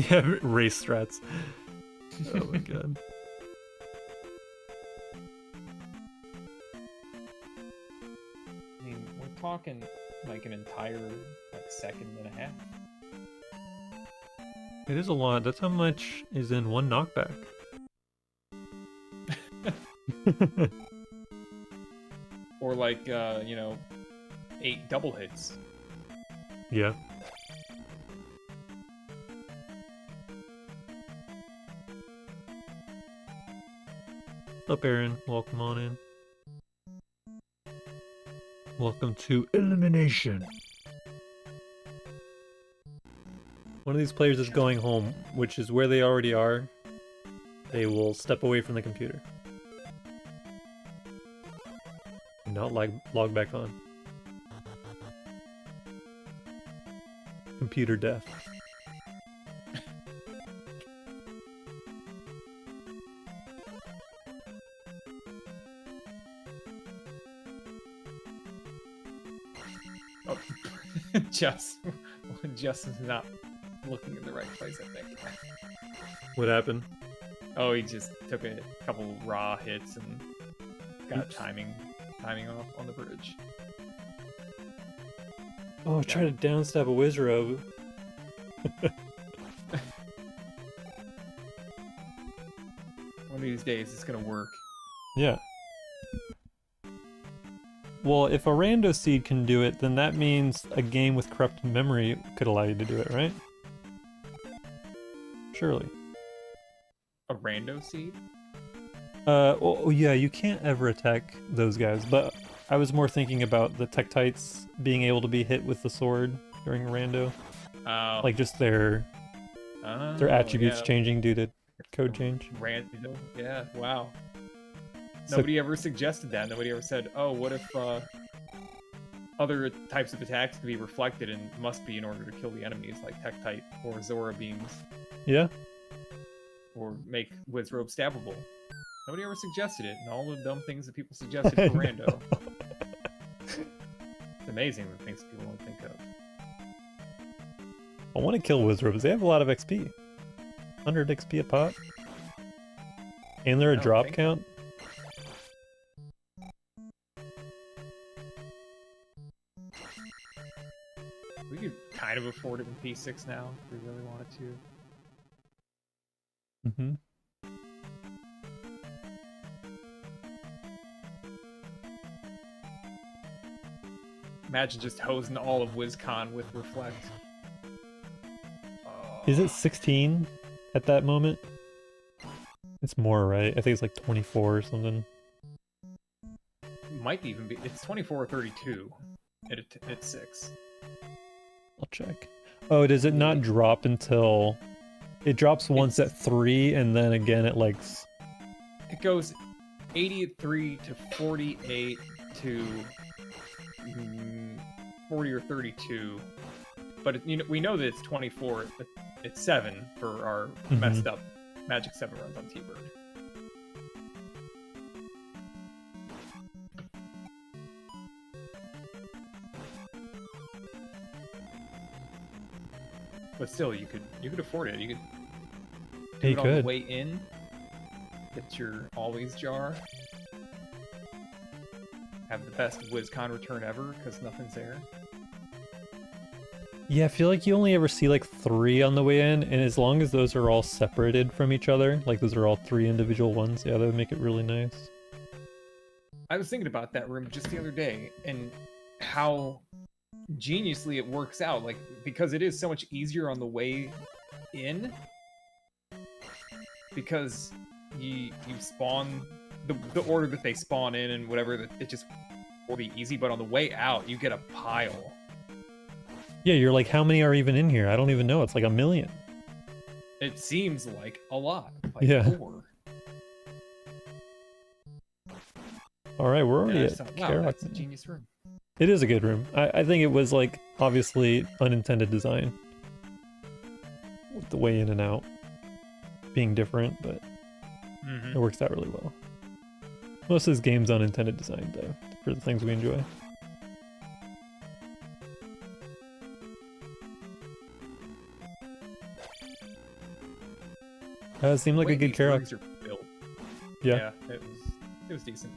Yeah, race strats. Oh my god. I mean, we're talking like an entire second and a half. It is a lot. That's how much is in one knockback. Or like, 8 double hits. Yeah. What's up, Aaron? Welcome on in. Welcome to Elimination. One of these players is going home, which is where they already are. They will step away from the computer. And not log back on. Computer death. Oh, Justin's not looking in the right place, I think. What happened? Oh, he just took a couple raw hits and got Oops. timing off on the bridge. Oh, try to downstab a Wizrobe. One of these days it's gonna work. Yeah. Well, if a rando seed can do it, then that means a game with corrupted memory could allow you to do it, right? Surely. A rando seed? Well, yeah, you can't ever attack those guys, but I was more thinking about the Tektites being able to be hit with the sword during a rando. Oh. Like just their attributes changing due to code change. Rando. Yeah, wow. Nobody ever suggested that. Nobody ever said, oh, what if other types of attacks can be reflected and must be in order to kill the enemies, like Tektite or Zora beams. Yeah. Or make Wizrobe stabbable. Nobody ever suggested it, and all the dumb things that people suggested for rando. It's amazing the things people don't think of. I want to kill Wizrobes. They have a lot of XP. 100 XP a pop. And they're a drop count. We could kind of afford it in P6 now, if we really wanted to. Mm-hmm. Imagine just hosing all of WizCon with Reflect. Is it 16 at that moment? It's more, right? I think it's like 24 or something. Might even be. It's 24 or 32 at 6. I'll check. Oh, does it not drop until... It drops once at 3, and then again at like... It goes 80 at 3 to 48 to 40 or 32. But we know that it's 24 at 7 for our messed up Magic 7 runs on T-Bird. But still, you could afford it. You could do it on the way in. Get your always jar. have the best WizCon return ever because nothing's there. Yeah, I feel like you only ever see like 3 on the way in, and as long as those are all separated from each other, like those are all 3 individual ones, yeah, that would make it really nice. I was thinking about that room just the other day and how geniusly it works out, like because it is so much easier on the way in because you spawn the order that they spawn in and whatever, it just will be easy, but on the way out you get a pile. Yeah, you're like, how many are even in here? I don't even know. It's like 1 million. It seems like a lot, like yeah. 4. All right, we're already at wow, that's a genius room. It is a good room. I think it was like obviously unintended design with the way in and out being different, but it works out really well. Most of this game's unintended design though, for the things we enjoy. It seemed like a good character. Yeah, it was decent.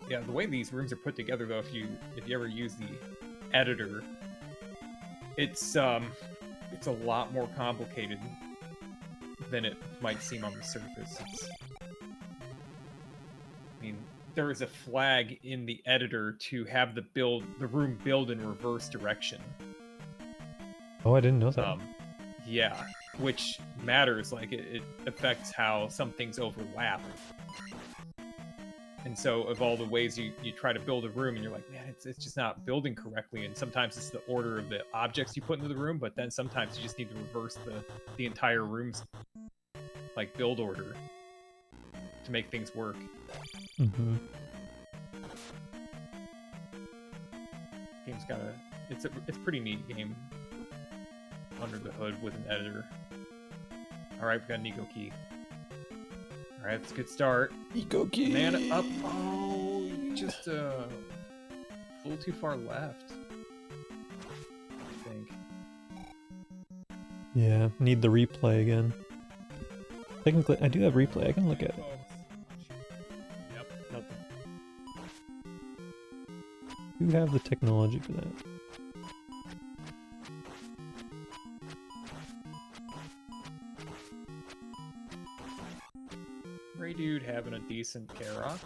Yeah, the way these rooms are put together, though, if you ever use the editor, it's a lot more complicated than it might seem on the surface. I mean, there is a flag in the editor to have the room build in reverse direction. Oh, I didn't know that. Yeah, which matters. Like it affects how some things overlap. And so of all the ways you try to build a room and you're like, man, it's just not building correctly. And sometimes it's the order of the objects you put into the room, but then sometimes you just need to reverse the entire room's like build order to make things work. Game's got it's a pretty neat game under the hood with an editor. Alright, we got an eco key. Alright, that's a good start. Eco key! Mana up. Oh, you just a little too far left, I think. Yeah, need the replay again. Technically, I do have replay. I can look at it. Yep, nothing. You have the technology for that. Reidood having a decent Karok.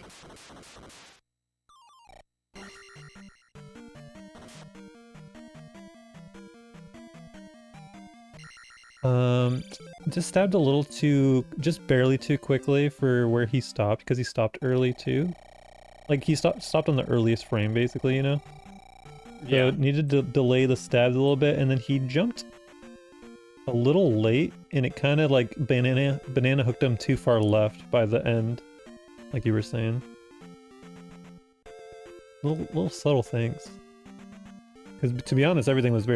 Just stabbed a little just barely too quickly for where he stopped, because he stopped early too. Like he stopped on the earliest frame, basically, you know? So needed to delay the stabs a little bit, and then he jumped a little late, and it kind of like banana hooked him too far left by the end, like you were saying. Little subtle things. Because to be honest, everything was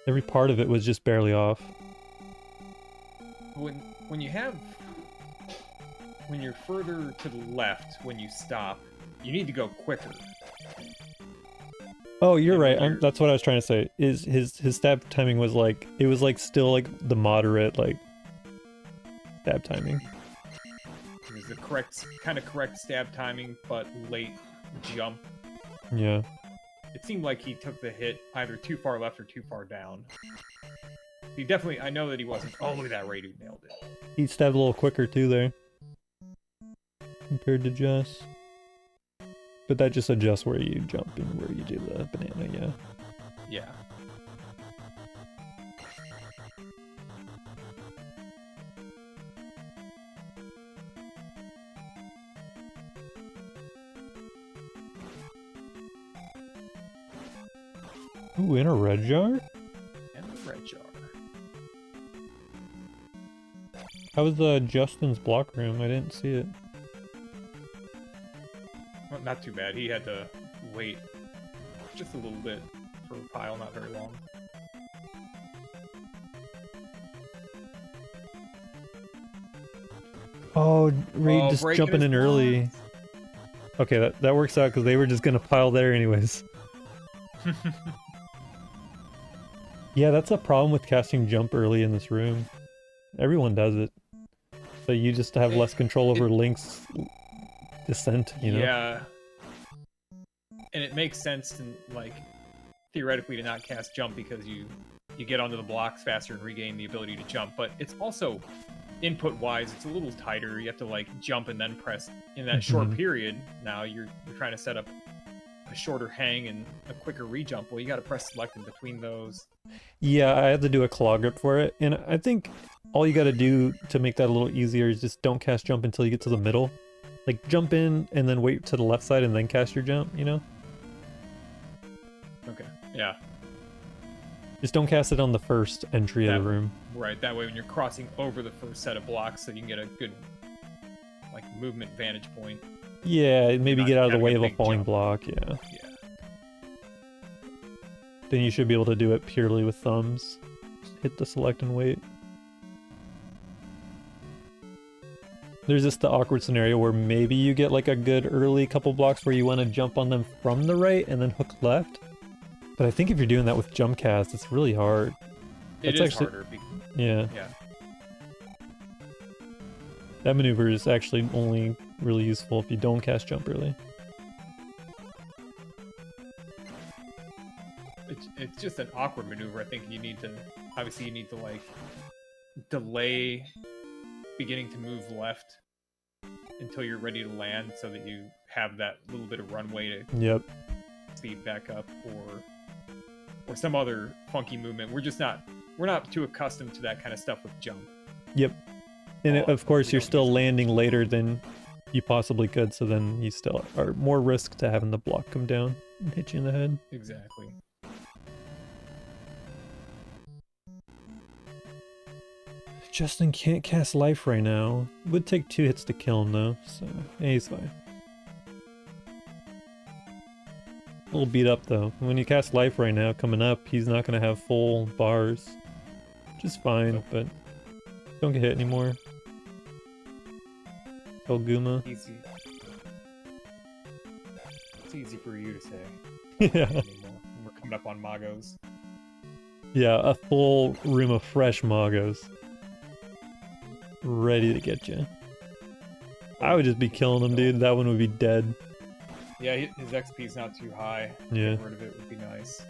every part of it was just barely off. When you're further to the left when you stop, you need to go quicker. Oh, you're right. That's what I was trying to say. Is his stab timing was like, it was like still like the moderate like stab timing. It was the kind of correct stab timing, but late jump. Yeah. It seemed like he took the hit either too far left or too far down. I know that he wasn't. Oh, look at that, Reidood nailed it. He stabbed a little quicker too there. Compared to Jess. But that just adjusts where you jump and where you do the banana, yeah. Yeah. Ooh, in a red jar? And a red jar. How was Justin's block room? I didn't see it. Well, not too bad. He had to wait just a little bit for a pile, not very long. Oh, Reed just jumping in early. Okay, that works out because they were just gonna pile there anyways. Yeah, that's a problem with casting jump early in this room. Everyone does it. So you just have less control over Link's descent, you know? Yeah. And it makes sense to, like, theoretically to not cast jump because you get onto the blocks faster and regain the ability to jump, but it's also input-wise, it's a little tighter. You have to, like, jump and then press in that short period. Now you're trying to set up a shorter hang and a quicker re-jump. Well, you got to press select in between those. Yeah, I had to do a claw grip for it, and I think all you got to do to make that a little easier is just don't cast jump until you get to the middle. Like, jump in and then wait to the left side and then cast your jump, you know? Okay, yeah. Just don't cast it on the first entry of the room. Right, that way when you're crossing over the first set of blocks, so you can get a good, like, movement vantage point. Yeah, maybe get out of the way of a big falling jump. block, yeah. Yeah. Then you should be able to do it purely with thumbs. Just hit the select and wait. There's just the awkward scenario where maybe you get like a good early couple blocks where you want to jump on them from the right and then hook left. But I think if you're doing that with jump cast, it's really hard. It is actually harder. Yeah. Yeah. That maneuver is actually only really useful if you don't cast jump early. It's just an awkward maneuver. I think you need to, obviously you need to, like, delay beginning to move left until you're ready to land so that you have that little bit of runway to speed back up, or some other funky movement. We're not too accustomed to that kind of stuff with jump. Yep. And of course you're still landing later than you possibly could, so then you still are more risk to having the block come down and hit you in the head. Exactly. Justin can't cast life right now. Would take 2 hits to kill him though, so yeah, he's fine. A little beat up though. When you cast life right now, coming up, he's not gonna have full bars. Which is fine, but don't get hit anymore. Tell Guma. Easy. It's easy for you to say. Yeah. We're coming up on Magos. Yeah, a full room of fresh Magos. Ready to get you. I would just be killing him, dude. That one would be dead. Yeah, his XP is not too high. Yeah. Getting rid of it would be nice.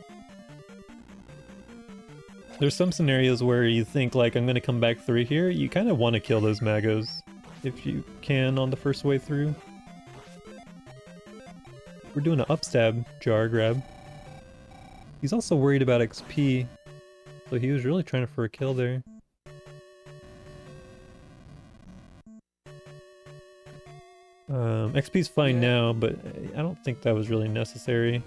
There's some scenarios where you think, like, I'm gonna come back through here. You kind of want to kill those Magos if you can on the first way through. We're doing an upstab jar grab. He's also worried about XP, so he was really trying for a kill there. XP's fine now, but I don't think that was really necessary.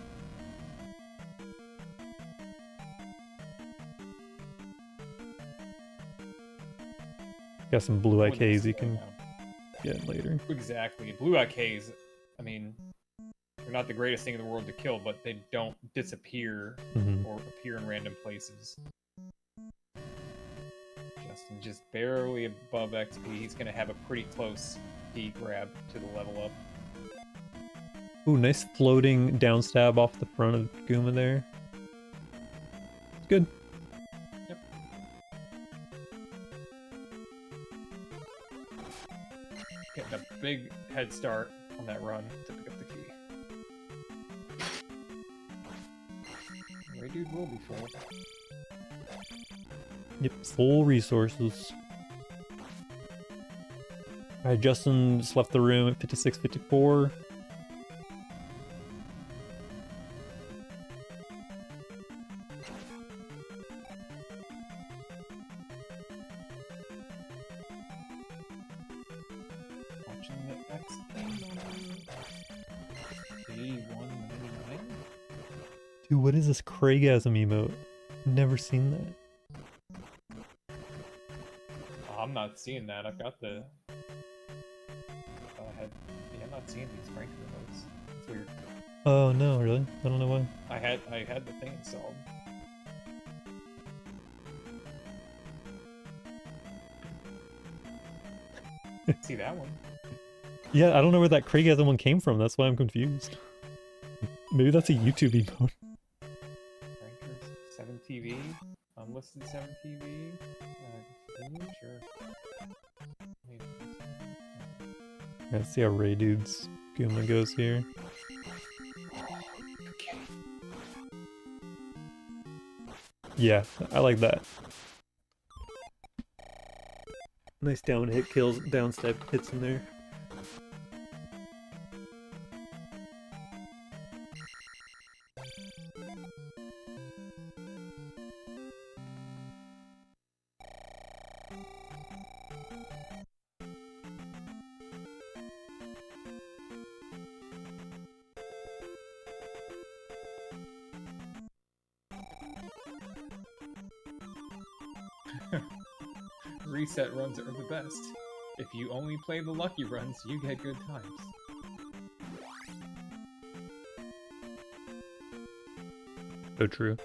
Got some blue IKs you can get later. Exactly. Blue IKs, I mean, they're not the greatest thing in the world to kill, but they don't disappear or appear in random places. Justin just barely above XP. He's going to have a pretty close D grab to the level up. Ooh, nice floating down stab off the front of Guma there. Good. Yep. Getting a big head start on that run to pick up the key. Reidood will be full. Yep, full resources. Alright, Justin just left the room at 56-54. Watching the X thing on 81.99. Dude, what is this Craigasm emote? Never seen that. Oh, I'm not seeing that. I've got the. I'm not seeing these rank remotes. It's weird. Oh no, really? I don't know why. I had the thing installed. See that one? Yeah, I don't know where that Craigasm one came from. That's why I'm confused. Maybe that's a YouTube emote. Rankers 7TV, unlisted 7TV. Sure. Let's see how Reidood's Guma goes here. Okay. Yeah, I like that. Nice down hit kills, down step hits in there. Reset runs are the best. If you only play the lucky runs, you get good times. So true.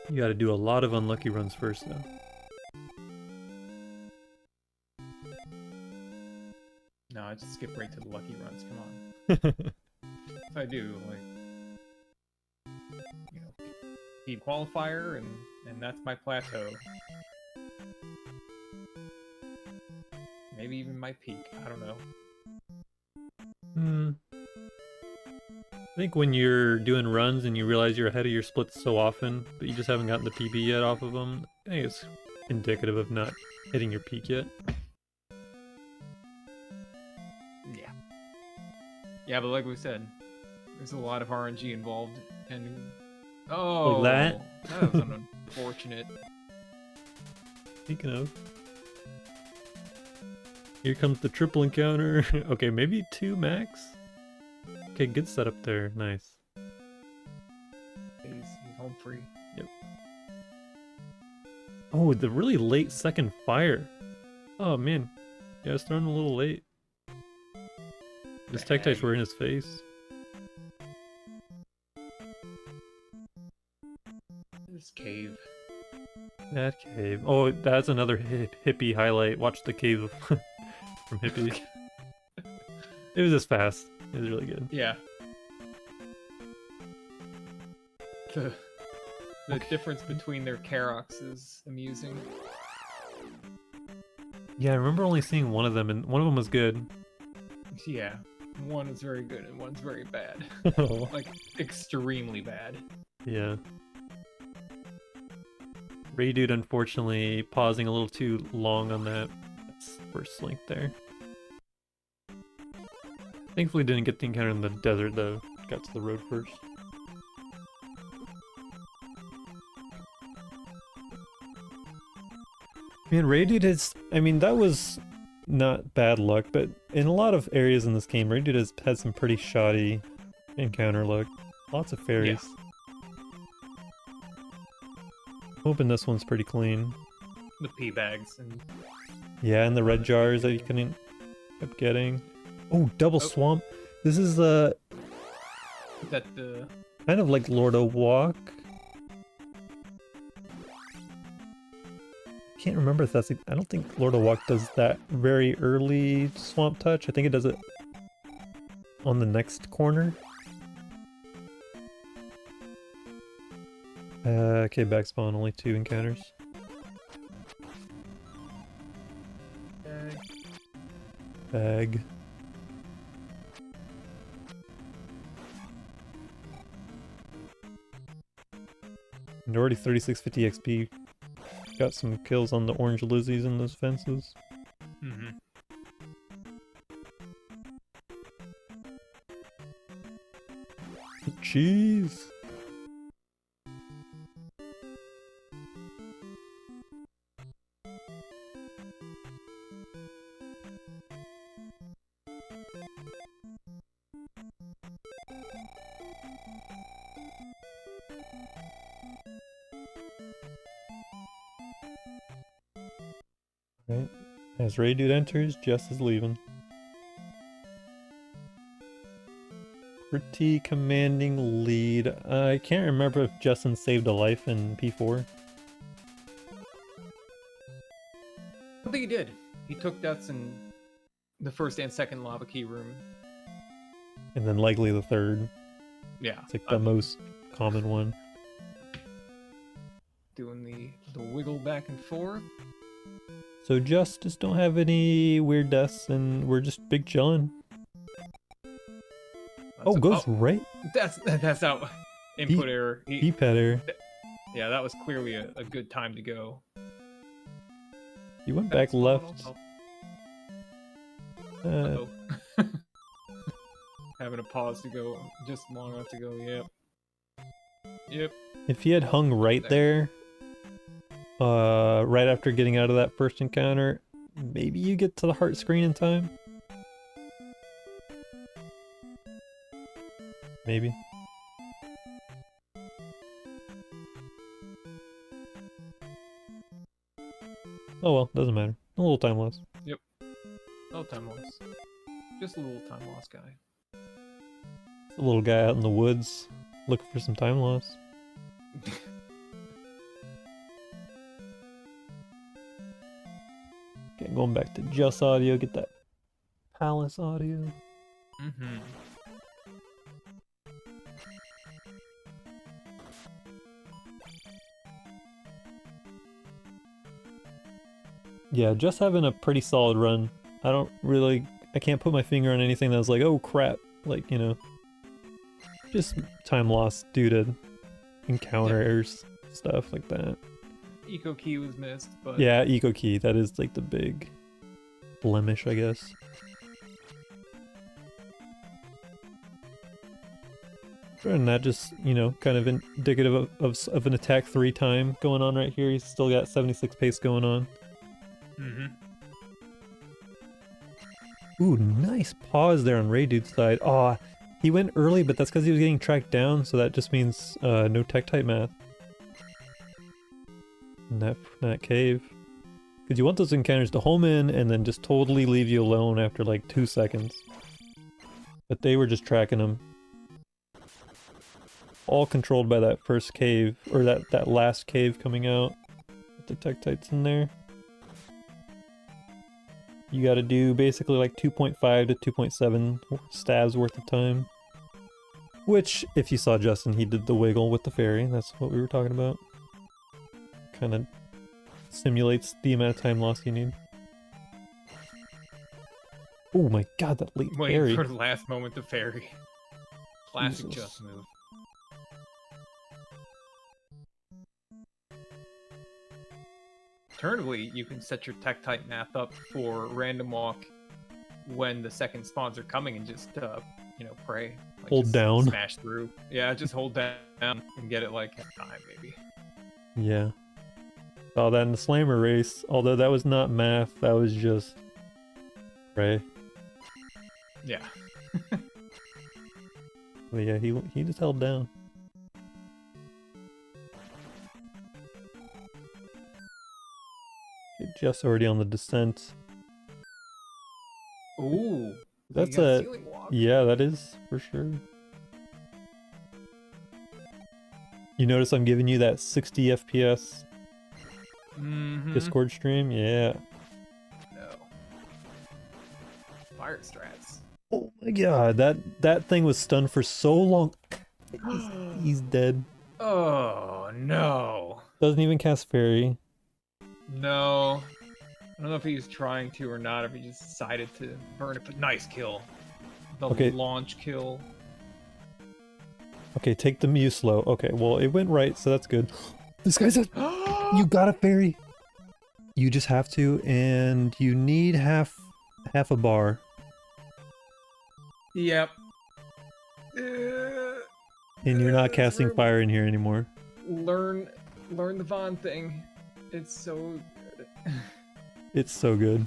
You gotta do a lot of unlucky runs first, though. No, I just skip right to the lucky runs, come on. If I do, like, you know, speed qualifier, and that's my plateau. Maybe even my peak, I don't know. I think when you're doing runs and you realize you're ahead of your splits so often, but you just haven't gotten the PB yet off of them, I think it's indicative of not hitting your peak yet. Yeah. Yeah, but like we said, there's a lot of RNG involved, and oh, Like that was unfortunate. Speaking of, here comes the triple encounter. Okay, maybe 2 max? Okay, good setup there. Nice. He's home free. Yep. Oh, the really late second fire. Oh, man. Yeah, it's thrown a little late. This tech types were in his face. This cave. That cave. Oh, that's another hippie highlight. Watch the cave from hippie. It was just fast. It was really good. Yeah. The difference between their Karoks is amusing. Yeah, I remember only seeing one of them, and one of them was good. Yeah. One is very good and one's very bad. Oh. Like, extremely bad. Yeah. Reidood, unfortunately, pausing a little too long on that first link there. Thankfully didn't get the encounter in the desert though. Got to the road first. Man, Reidood has... I mean, that was not bad luck, but in a lot of areas in this game, Reidood has had some pretty shoddy encounter luck. Lots of fairies. Yeah. Hoping this one's pretty clean. The pea bags and Yeah, and the red jars that you couldn't keep getting. Oh, double swamp. This is that kind of like Lord of Walk. Can't remember if that's... I don't think Lord of Walk does that very early swamp touch. I think it does it on the next corner. Okay, back spawn, only 2 encounters. Bag. And already 3650 XP. Got some kills on the orange Lizzies in those fences. Mm-hmm. Jeez. Right. As Reidood enters, Jess is leaving. Pretty commanding lead. I can't remember if Justin saved a life in P4. I don't think he did. He took deaths in the first and second lava key room. And then likely the third. Yeah. It's like the most common one. Doing the wiggle back and forth. So just don't have any weird deaths, and we're just big chilling. Oh, goes right. That's out. Input error. D-pad error. Yeah, that was clearly a good time to go. You went back left. Uh-oh. Having a pause to go just long enough to go. Yep. If he had hung right there, right after getting out of that first encounter, maybe you get to the heart screen in time. Maybe. Oh well, doesn't matter. A little time loss. Yep. No time loss. Just a little time loss guy. A little guy out in the woods looking for some time loss. Okay, going back to just audio, get that palace audio. Mm-hmm. Yeah, just having a pretty solid run. I can't put my finger on anything that was like, oh crap, like, you know, just time lost due to encounter errors, stuff like that. Eco key was missed, but yeah, eco key, that is like the big blemish, I guess. And that just, you know, kind of indicative of an attack 3 time going on right here. He's still got 76 pace going on. Mm-hmm. Ooh, nice pause there on Reidood's side. Aw, he went early, but that's because he was getting tracked down, so that just means no tech type math. In that cave. Because you want those encounters to home in and then just totally leave you alone after like 2 seconds. But they were just tracking him. All controlled by that first cave, or that last cave coming out. With the Tektites in there. You gotta do basically like 2.5 to 2.7 stabs worth of time. Which, if you saw Justin, he did the wiggle with the fairy. That's what we were talking about. Kind of simulates the amount of time loss you need. Oh my god, that late Waiting fairy. for the last moment, the fairy. Classic Jesus. Just move. Alternatively, you can set your tech type math up for random walk when the second spawns are coming and just, you know, pray. Like Hold just down. Smash through. Yeah, just hold down and get it like at time, maybe. Yeah. Saw that in the slammer race, although that was not math, that was just pray. Yeah. But yeah, he just held down. Okay, Jeff's already on the descent. Ooh. That's you got a ceiling walk. yeah, that is for sure. You notice I'm giving you that 60 FPS Mm-hmm. Discord stream? Yeah. No. Fire strats. Oh my god, that thing was stunned for so long. He's dead. Oh no. Doesn't even cast fairy. No. I don't know if he was trying to or not, if he just decided to burn it, but nice kill. The Okay. launch kill. Okay, take the Mew slow. Okay, well it went right, so that's good. This guy's a you got a fairy. You just have to, and you need half a bar. Yep. And you're not casting fire in here anymore. Learn the Vaughn thing. It's so good. It's so good.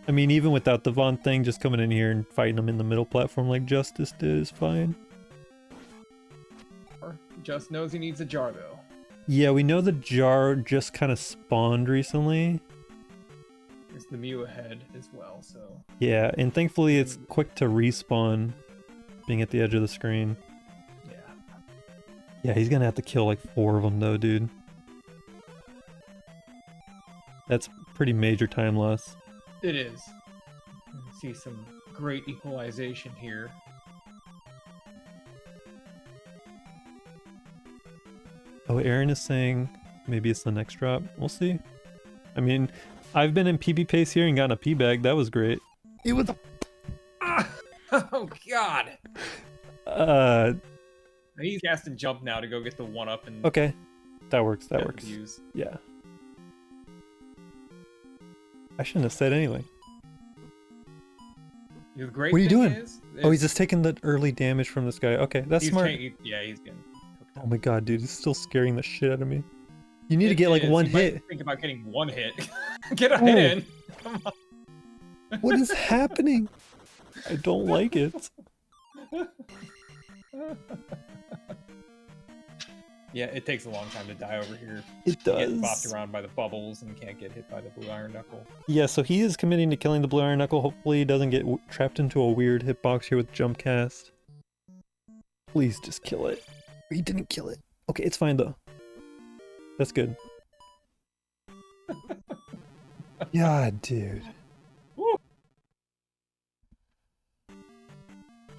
I mean, even without the Vaughn thing, just coming in here and fighting them in the middle platform like Justice did is fine. Just knows he needs a jar though. Yeah, we know the jar just kind of spawned recently. There's the Mew ahead as well, so. Yeah, and thankfully it's quick to respawn, being at the edge of the screen. Yeah. Yeah, he's gonna have to kill like 4 of them though, dude. That's pretty major time loss. It is. You can see some great equalization here. Oh, Aaron is saying maybe it's the next drop. We'll see. I mean, I've been in PB pace here and gotten a P bag. That was great. It was Oh god. uh He's casting jump now to go get the 1-up and okay. That works. That get works. views. Yeah. I shouldn't have said anything. The great What are you thing doing? is Oh, he's just taking the early damage from this guy. Okay, that's smart. Yeah, he's getting cooked up. Oh my god, dude, it's still scaring the shit out of me. You need to get like one You might hit. think about getting one hit. Get a hit in. Come on. What is happening? I don't like it. Yeah, it takes a long time to die over here. It You get does. bopped around by the bubbles and can't get hit by the blue iron knuckle. Yeah, so he is committing to killing the blue iron knuckle. Hopefully he doesn't get trapped into a weird hitbox here with jump cast. Please just kill it. He didn't kill it. Okay, it's fine though. That's good. Yeah, dude.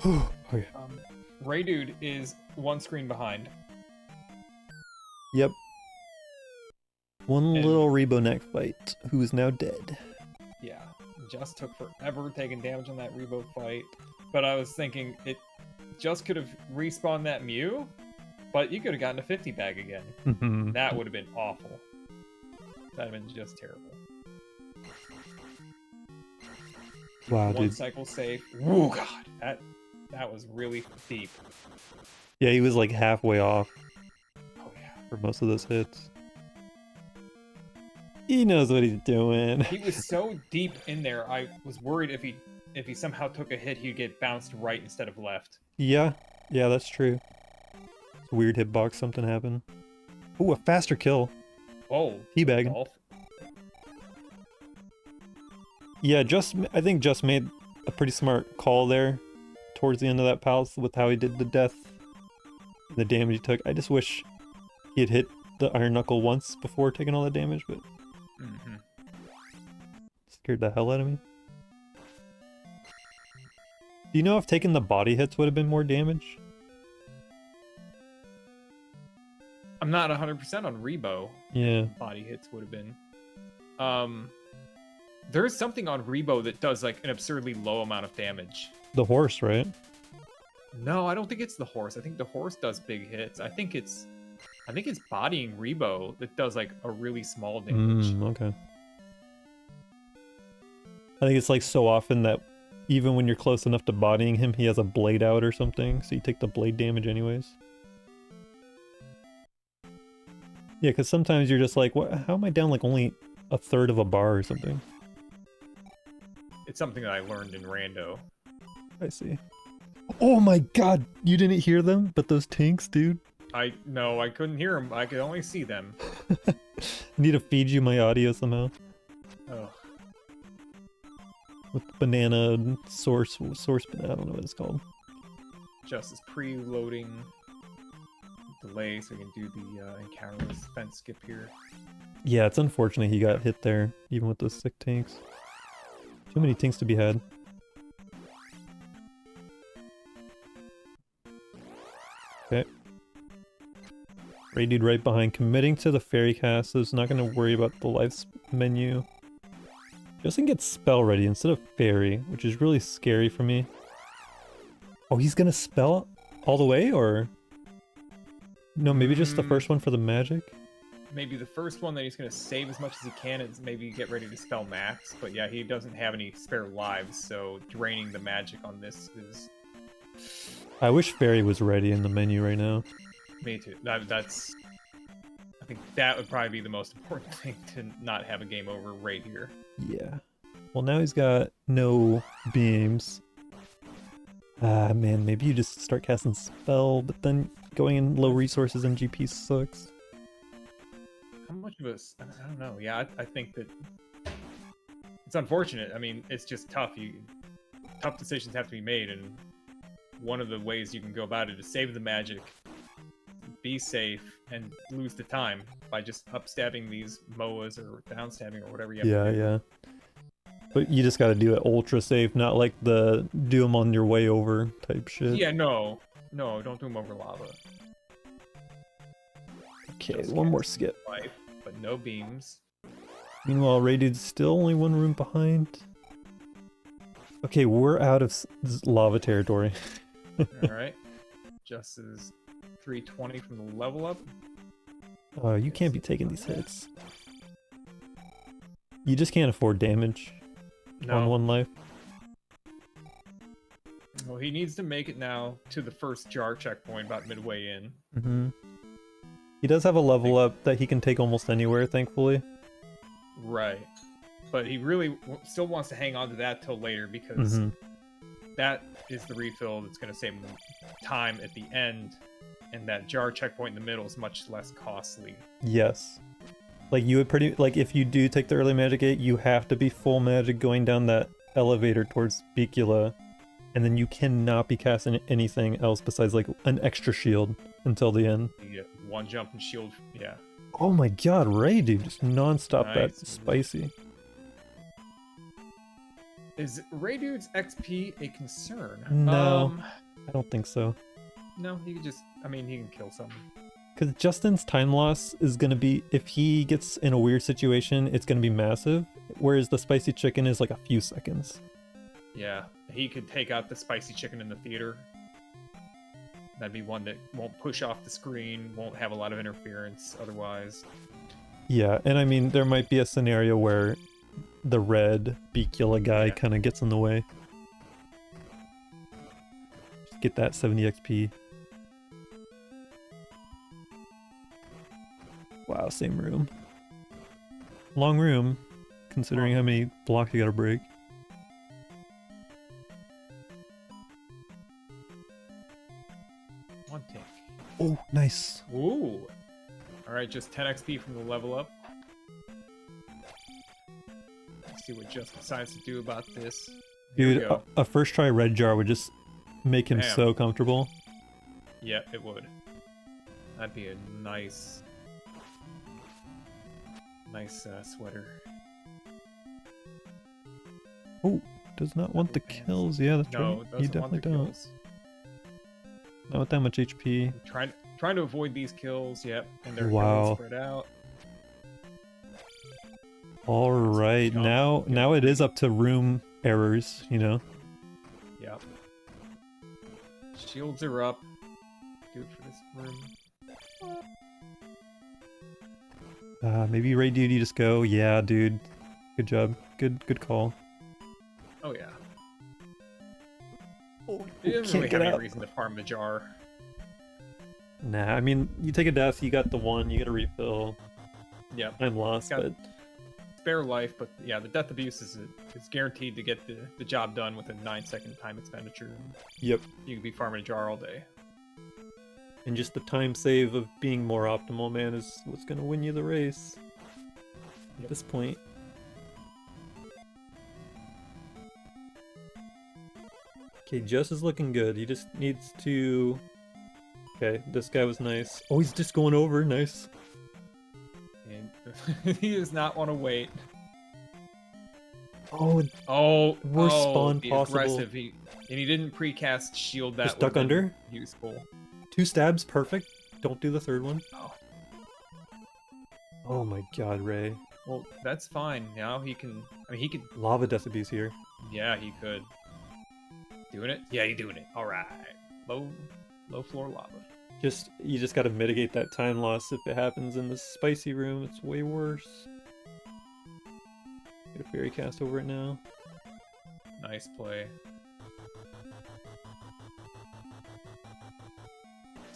Okay. Reidood is one screen behind. Yep. One And- little Rebo neck fight, who is now dead. Yeah, just took forever taking damage on that Rebo fight. But I was thinking it just could have respawned that Mew, but you could have gotten a 50 bag again. That would have been awful. That'd have been just terrible. Wow, One dude. cycle safe. Oh god, that was really deep. Yeah, he was like halfway off Oh yeah. for most of those hits. He knows what he's doing. He was so deep in there. I was worried if he somehow took a hit, he'd get bounced right instead of left. Yeah, that's true. It's a weird hitbox, something happened. Ooh, a faster kill. Whoa. Teabagging. Golf. Yeah, I think Just made a pretty smart call there towards the end of that palace with how he did the death, the damage he took. I just wish he had hit the Iron Knuckle once before taking all that damage, but scared the hell out of me. Do you know if taking the body hits would have been more damage? I'm not 100% on Rebo. Yeah. Body hits would have been. There's something on Rebo that does like an absurdly low amount of damage. The horse, right? No, I don't think it's the horse. I think the horse does big hits. I think it's bodying Rebo that does like a really small damage. Okay. I think it's like so often that even when you're close enough to bodying him, he has a blade out or something, so you take the blade damage anyways. Yeah, because sometimes you're just like, what? How am I down like only a third of a bar or something? It's something that I learned in Rando. I see. Oh my god, you didn't hear them? But those tanks, dude. No, I couldn't hear them. I could only see them. I need to feed you my audio somehow. Oh. With banana source banana, I don't know what it's called. Just as preloading delay so we can do the encounterless fence skip here. Yeah, it's unfortunate he got hit there, even with those sick tanks. Too many tanks to be had. Okay. Reidood right behind, committing to the fairy cast, so he's not going to worry about the life menu. Justin gets spell ready instead of fairy, which is really scary for me. Oh, he's going to spell all the way, or? No, maybe just the first one for the magic? Maybe the first one that he's going to save as much as he can is maybe get ready to spell max. But yeah, he doesn't have any spare lives, so draining the magic on this is... I wish fairy was ready in the menu right now. Me too. That's... I think that would probably be the most important thing, to not have a game over right here. Yeah. Well, now he's got no beams. Ah, man, maybe you just start casting spell, but then going in low resources and GP sucks. How much of us? I don't know. Yeah, I think that it's unfortunate. I mean, it's just tough. Tough decisions have to be made, and one of the ways you can go about it is save the magic, be safe, and lose the time by just upstabbing these MOAs or downstabbing or whatever you have to do. Yeah. But you just gotta do it ultra safe, not like the do them on your way over type shit. Yeah, no, don't do them over lava. Okay, Just one more casts skip. life, but no beams. Meanwhile, Reidood's still only one room behind. Okay, we're out of lava territory. Alright. Just is 320 from the level up. Oh, you can't be taking these hits. You just can't afford damage on one life. Well, he needs to make it now to the first jar checkpoint about midway in. Mm-hmm. He does have a level up that he can take almost anywhere, thankfully. Right. But he really still wants to hang on to that till later because that is the refill that's going to save him time at the end, and that jar checkpoint in the middle is much less costly. Yes. Like, you would if you do take the early magic gate, you have to be full magic going down that elevator towards Bicula, and then you cannot be casting anything else besides, like, an extra shield until the end. You get one jump and shield, yeah. Oh my god, Reidood, just non-stop Nice. that spicy. Is Reidood's XP a concern? No, I don't think so. No, he can just, I mean, he can kill something. Because Justin's time loss is going to be, if he gets in a weird situation, it's going to be massive, whereas the spicy chicken is like a few seconds. Yeah, he could take out the spicy chicken in the theater. That'd be one that won't push off the screen, won't have a lot of interference otherwise. Yeah, and I mean, there might be a scenario where the red Bicula guy kind of gets in the way. Just get that 70 XP. Wow, same room. Long room, considering how many blocks you gotta break. One tick. Oh, nice. Ooh. Alright, just 10 XP from the level up. Let's see what Just decides to do about this. Dude, a first try red jar would just make him so comfortable. Yeah, it would. That'd be a nice sweater. Oh, does not want the kills. Yeah, that's no, right. You definitely don't. Kills. Not with that much HP. Trying to avoid these kills, yep. And they're wow. spread out. Alright, now it is up to room errors, you know? Yep. Shields are up. Do it for this room. Maybe Reidood, you just go. Yeah, dude. Good job. Good call. Oh yeah. Oh, he doesn't really have any reason to farm the jar. Nah, I mean, you take a death, you got the one, you get a refill. Yep. I'm lost, but... Spare life, but yeah, the death abuse is guaranteed to get the job done with a 9-second time expenditure. Yep. You can be farming a jar all day. And just the time save of being more optimal, man, is what's gonna win you the race. At this point. Okay, Just is looking good. He just needs to... Okay, this guy was nice. Oh, he's just going over. Nice. And he does not want to wait. Oh, worst spawn possible. Aggressive. And he didn't precast shield that. Just duck under? Useful. 2 stabs, perfect. Don't do the third one. Oh. Oh my god, Ray. Well, that's fine. Now he can... I mean, he could... Lava death abuse here. Yeah, he could. Doing it? Yeah, he's doing it. Alright. Low floor lava. You just gotta mitigate that time loss if it happens in the spicy room. It's way worse. Get a fairy cast over it now. Nice play.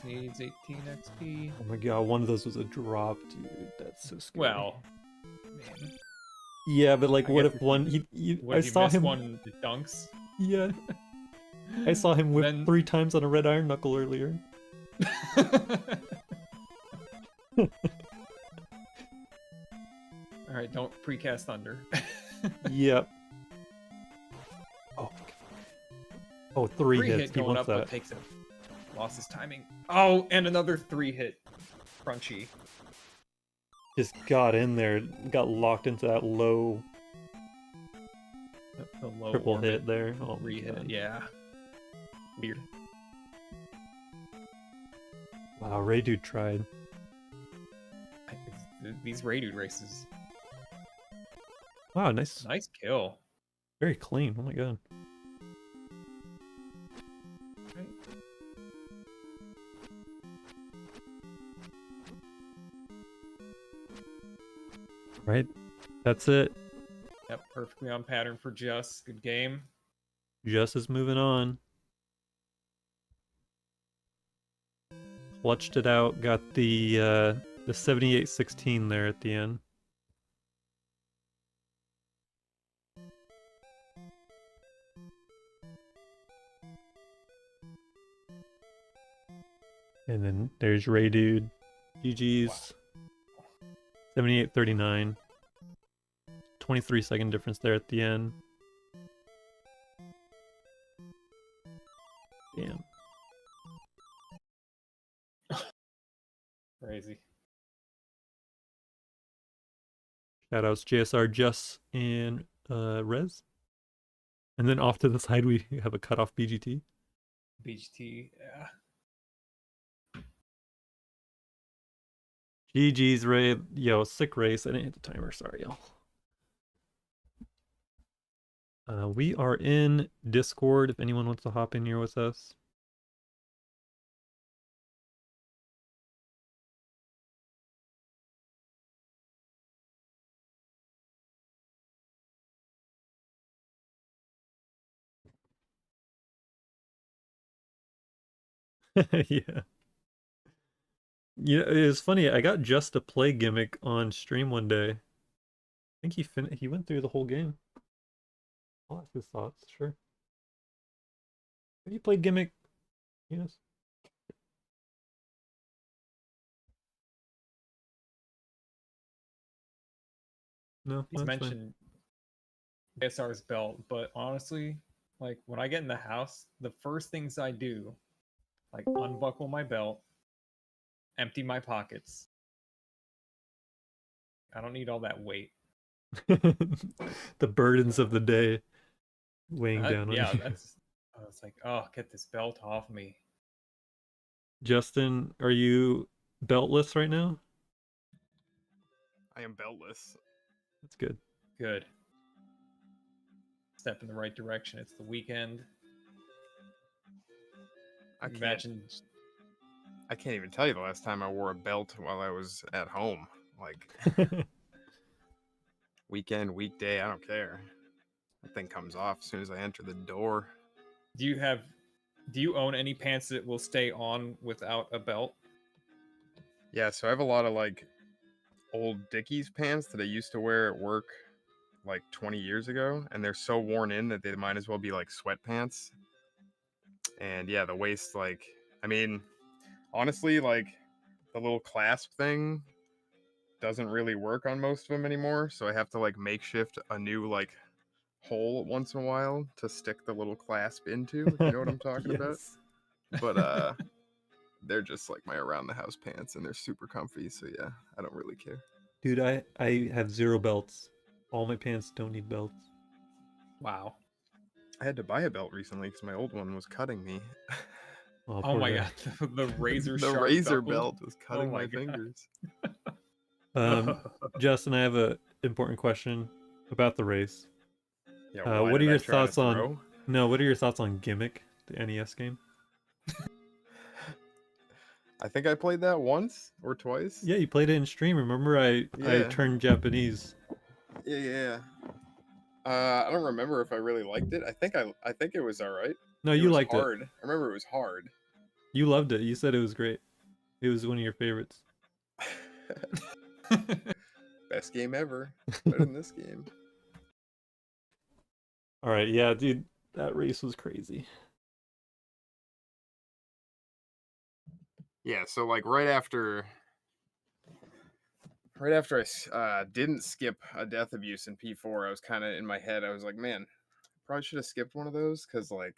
Needs 18 XP. Oh my god, one of those was a drop, dude. That's so scary. Well, man. Yeah, but like, what if one? I saw him. One dunks. Yeah. I saw him whip 3 times on a red iron knuckle earlier. Alright, don't precast thunder. Yep. Oh, 3 hits. Hit going up, but takes it. Lost his timing. Oh, and another 3-hit crunchy. Just got in there, got locked into that low, the low triple hit there. Oh, 3-hit, yeah. Weird. Wow, Reidood tried. these Reidood races. Wow, nice. Nice kill. Very clean. Oh my god. Right. Right. That's it. Yep, perfectly on pattern for Just. Good game. Just is moving on. Clutched it out. Got the 78-16 there at the end. And then there's Reidood. GG's. Wow. 78-39. 23-second difference there at the end. Damn. Crazy. Shoutouts JSR, Jess, and Rez. And then off to the side we have a cutoff BGT. BGT, yeah. GG's, Ray. Yo, sick race. I didn't hit the timer. Sorry, y'all. We are in Discord if anyone wants to hop in here with us. Yeah. Yeah, it was funny. I got Just a Play gimmick on stream one day. I think he went through the whole game. I'll ask his thoughts, sure. Have you played gimmick? Yes. No, He's mentioned SR's belt, but honestly, like when I get in the house, the first things I do, like unbuckle my belt, empty my pockets. I don't need all that weight. The burdens of the day weighing down on you. I was like, oh, get this belt off me. Justin, are you beltless right now? I am beltless. That's good. Good. Step in the right direction. It's the weekend. I can't even tell you the last time I wore a belt while I was at home. Like weekend, weekday, I don't care. That thing comes off as soon as I enter the door. Do you own any pants that will stay on without a belt? Yeah, so I have a lot of like old Dickies pants that I used to wear at work like 20 years ago, and they're so worn in that they might as well be like sweatpants. And yeah, the waist, like, I mean, honestly, like the little clasp thing doesn't really work on most of them anymore, so I have to like makeshift a new like hole once in a while to stick the little clasp into, if you know what I'm talking about. But they're just like my around the house pants, and they're super comfy, so yeah, I don't really care. Dude, I have 0 belts. All my pants don't need belts. Wow. I had to buy a belt recently because my old one was cutting me. Oh my god, the razor the sharp razor buckle? belt was cutting my fingers. Justin, I have a important question about the race. Yeah, what are your thoughts on? No, what are your thoughts on Gimmick, the NES game? I think I played that once or twice. Yeah, you played it in stream. Remember, I turned Japanese. Yeah. I don't remember if I really liked it. I think it was all right. No, you liked it. Hard. I remember it was hard. You loved it. You said it was great. It was one of your favorites. Best game ever. Better than this game. All right, yeah, dude, that race was crazy. Yeah, so like right after I didn't skip a death abuse in P4, I was kind of in my head. I was like, man, probably should have skipped one of those because like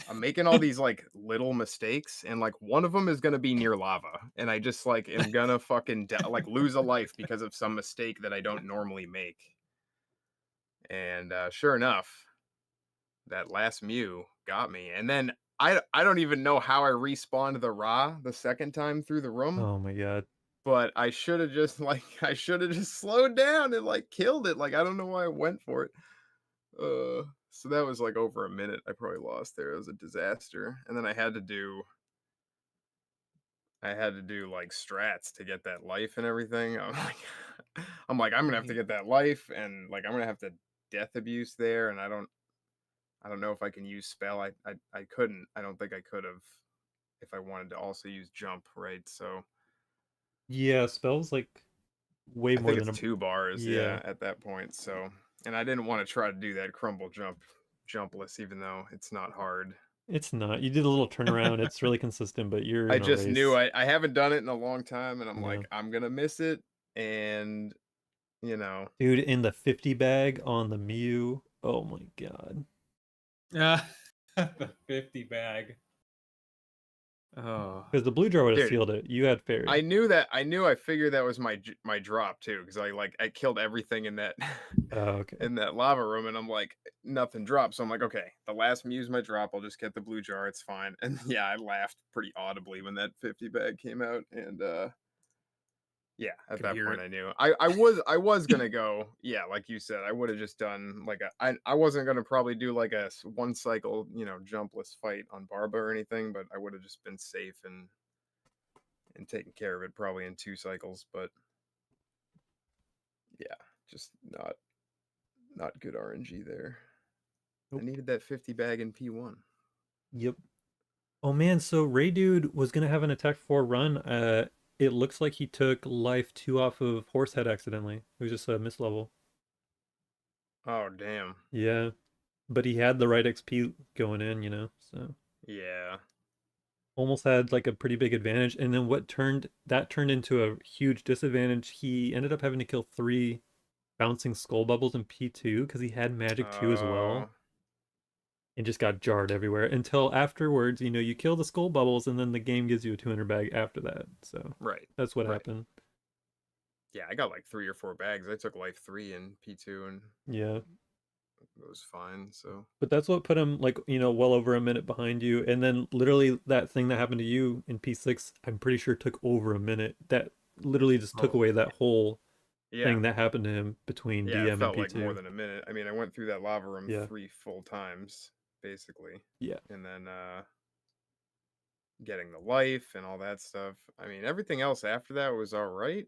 I'm making all these like little mistakes, and like one of them is gonna be near lava, and I just like am gonna fucking like lose a life because of some mistake that I don't normally make. And sure enough, that last Mew got me, and then I don't even know how I respawned the Ra the second time through the room. Oh my god. but I should have just like I should have just slowed down and like killed it. Like I don't know why I went for it. So that was like over a minute. I probably lost there. It was a disaster. And then I had to do like strats to get that life and everything. I'm gonna have to Right. get that life and like I'm gonna have to death abuse there. And I don't know if I can use spell. I couldn't. I don't think I could have if I wanted to also use jump, right? So Yeah, spells like way I more think than it's a 2 bars, yeah. yeah, at that point. So and I didn't want to try to do that crumble jumpless, even though it's not hard. It's not. You did a little turnaround. It's really consistent, but you're I in a just knew race. I haven't done it in a long time, and I'm Yeah. like, I'm gonna miss it, and you know, Dude, in the 50 bag on the Mew. Oh my god. The 50 bag. Oh. Because the blue jar would have dude, sealed it. You had fairy. I figured that was my drop too, because I killed everything in that Oh, okay. in that lava room, and I'm like, nothing dropped. So I'm like, okay, the last Mew's my drop. I'll just get the blue jar. It's fine. And yeah, I laughed pretty audibly when that 50 bag came out, and yeah, at Could that hear point it. I knew. I was gonna go, yeah, like you said, I would have just done like I wasn't gonna probably do like a one cycle, jumpless fight on Barba or anything, but I would have just been safe and taken care of it probably in 2 cycles. But yeah, just not good RNG there. I Nope. needed that 50 bag in P1. Yep. Oh man, so Reidood was gonna have an attack 4 run. It looks like he took life 2 off of Horsehead accidentally. It was just a miss level. Oh damn. Yeah. But he had the right XP going in, so Yeah. almost had like a pretty big advantage. And then what turned into a huge disadvantage, he ended up having to kill 3 bouncing skull bubbles in P2 because he had magic 2 as Uh well. And just got jarred everywhere until afterwards, you kill the skull bubbles and then the game gives you a 200 bag after that. So right. that's what Right. happened. Yeah, I got like 3 or 4 bags. I took life 3 in P2 and Yeah. it was fine. So But that's what put him like, well over a minute behind you. And then literally that thing that happened to you in P6, I'm pretty sure took over a minute. That literally just took oh away that whole yeah. thing that happened to him between Yeah, it DM and felt like more P2. than a minute. I mean, I went through that lava room Yeah. 3 full times, basically. Yeah. And then getting the life and all that stuff. I mean, everything else after that was all right.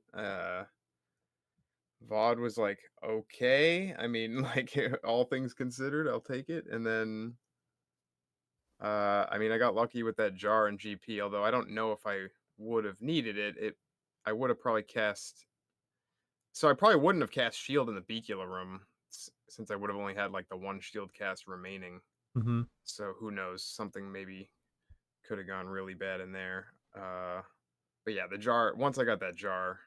VOD was like okay. I mean, like all things considered, I'll take it. And then I mean, I got lucky with that jar in GP, although I don't know if I would have needed it. I would have probably cast. So I probably wouldn't have cast shield in the Becula room since I would have only had like the one shield cast remaining. Mm-hmm. So who knows? Something maybe could have gone really bad in there. But yeah, the jar. Once I got that jar,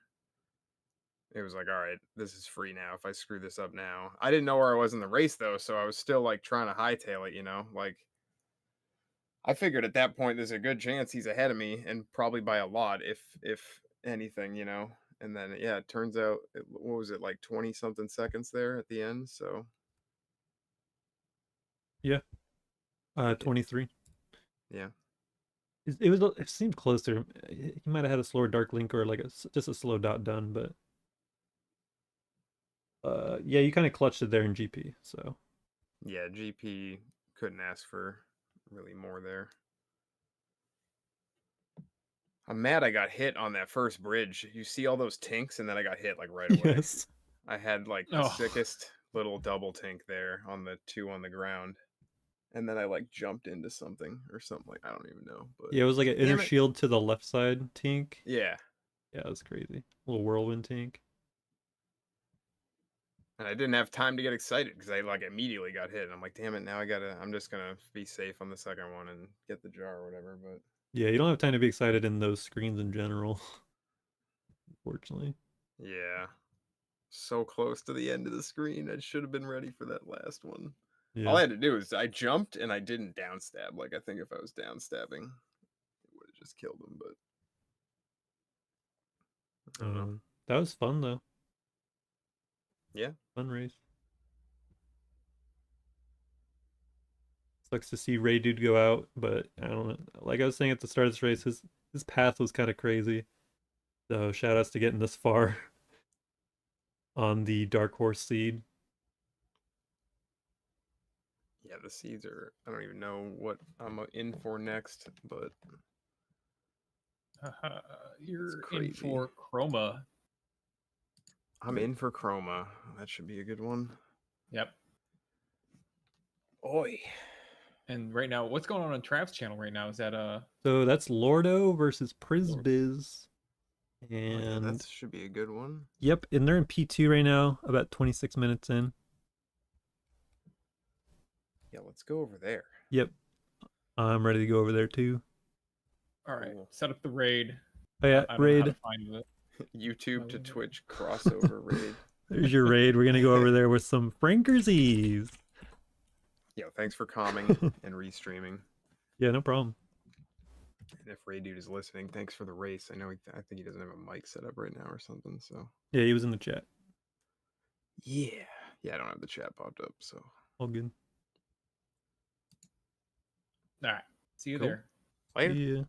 it was like, all right, this is free now. If I screw this up now, I didn't know where I was in the race though, so I was still like trying to hightail it. Like I figured at that point there's a good chance he's ahead of me, and probably by a lot, if anything. And then yeah, it turns out what was it, like 20 something seconds there at the end. So Yeah. yeah, 23. yeah, It seemed closer. He might have had a slower Dark Link or like just a slow dot done, but yeah, you kind of clutched it there in GP. So yeah. GP couldn't ask for really more there. I'm mad I got hit on that first bridge. You see all those tinks, and then I got hit like right away. yes. I had like the Oh. sickest little double tink there on the 2 on the ground. And then I like jumped into something or something, like I don't even know. But Yeah, it was like an inner damn it. shield to the left side tink. Yeah. Yeah, it was crazy. Little whirlwind tink. And I didn't have time to get excited because I like immediately got hit. And I'm like, damn it, now I'm just gonna be safe on the second one and get the jar or whatever. But Yeah, you don't have time to be excited in those screens in general, unfortunately. yeah. So close to the end of the screen. I should have been ready for that last one. All Yeah. I had to do is I jumped and I didn't down stab. Like I think if I was down stabbing, it would have just killed him. But I don't know. That was fun though. Yeah. Fun race. Sucks to see Reidood go out, but I don't know. Like I was saying at the start of this race, his path was kind of crazy. So shout outs to getting this far on the Dark Horse seed. Yeah, the seeds are. I don't even know what I'm in for next, but You're in crazy. for Chroma. I'm in for Chroma. That should be a good one. Yep. Oi. And right now, what's going on Trav's channel right now? Is that So that's Lordo versus Prizbiz. Oh, yeah, And that should be a good one. yep, and they're in P2 right now, about 26 minutes in. Yeah, let's go over there. Yep. I'm ready to go over there too. all right? Cool. Set up the raid. Oh yeah, I don't know how to raid. find it. YouTube to Twitch crossover raid. There's your raid. We're gonna go over there with some Frankersies. Yo, thanks for calming and restreaming. Yeah, no problem. And if Reidood is listening, thanks for the race. I know I think he doesn't have a mic set up right now or something. So Yeah, he was in the chat. yeah, I don't have the chat popped up. So All good. All right. See you Cool. there. later. Yeah.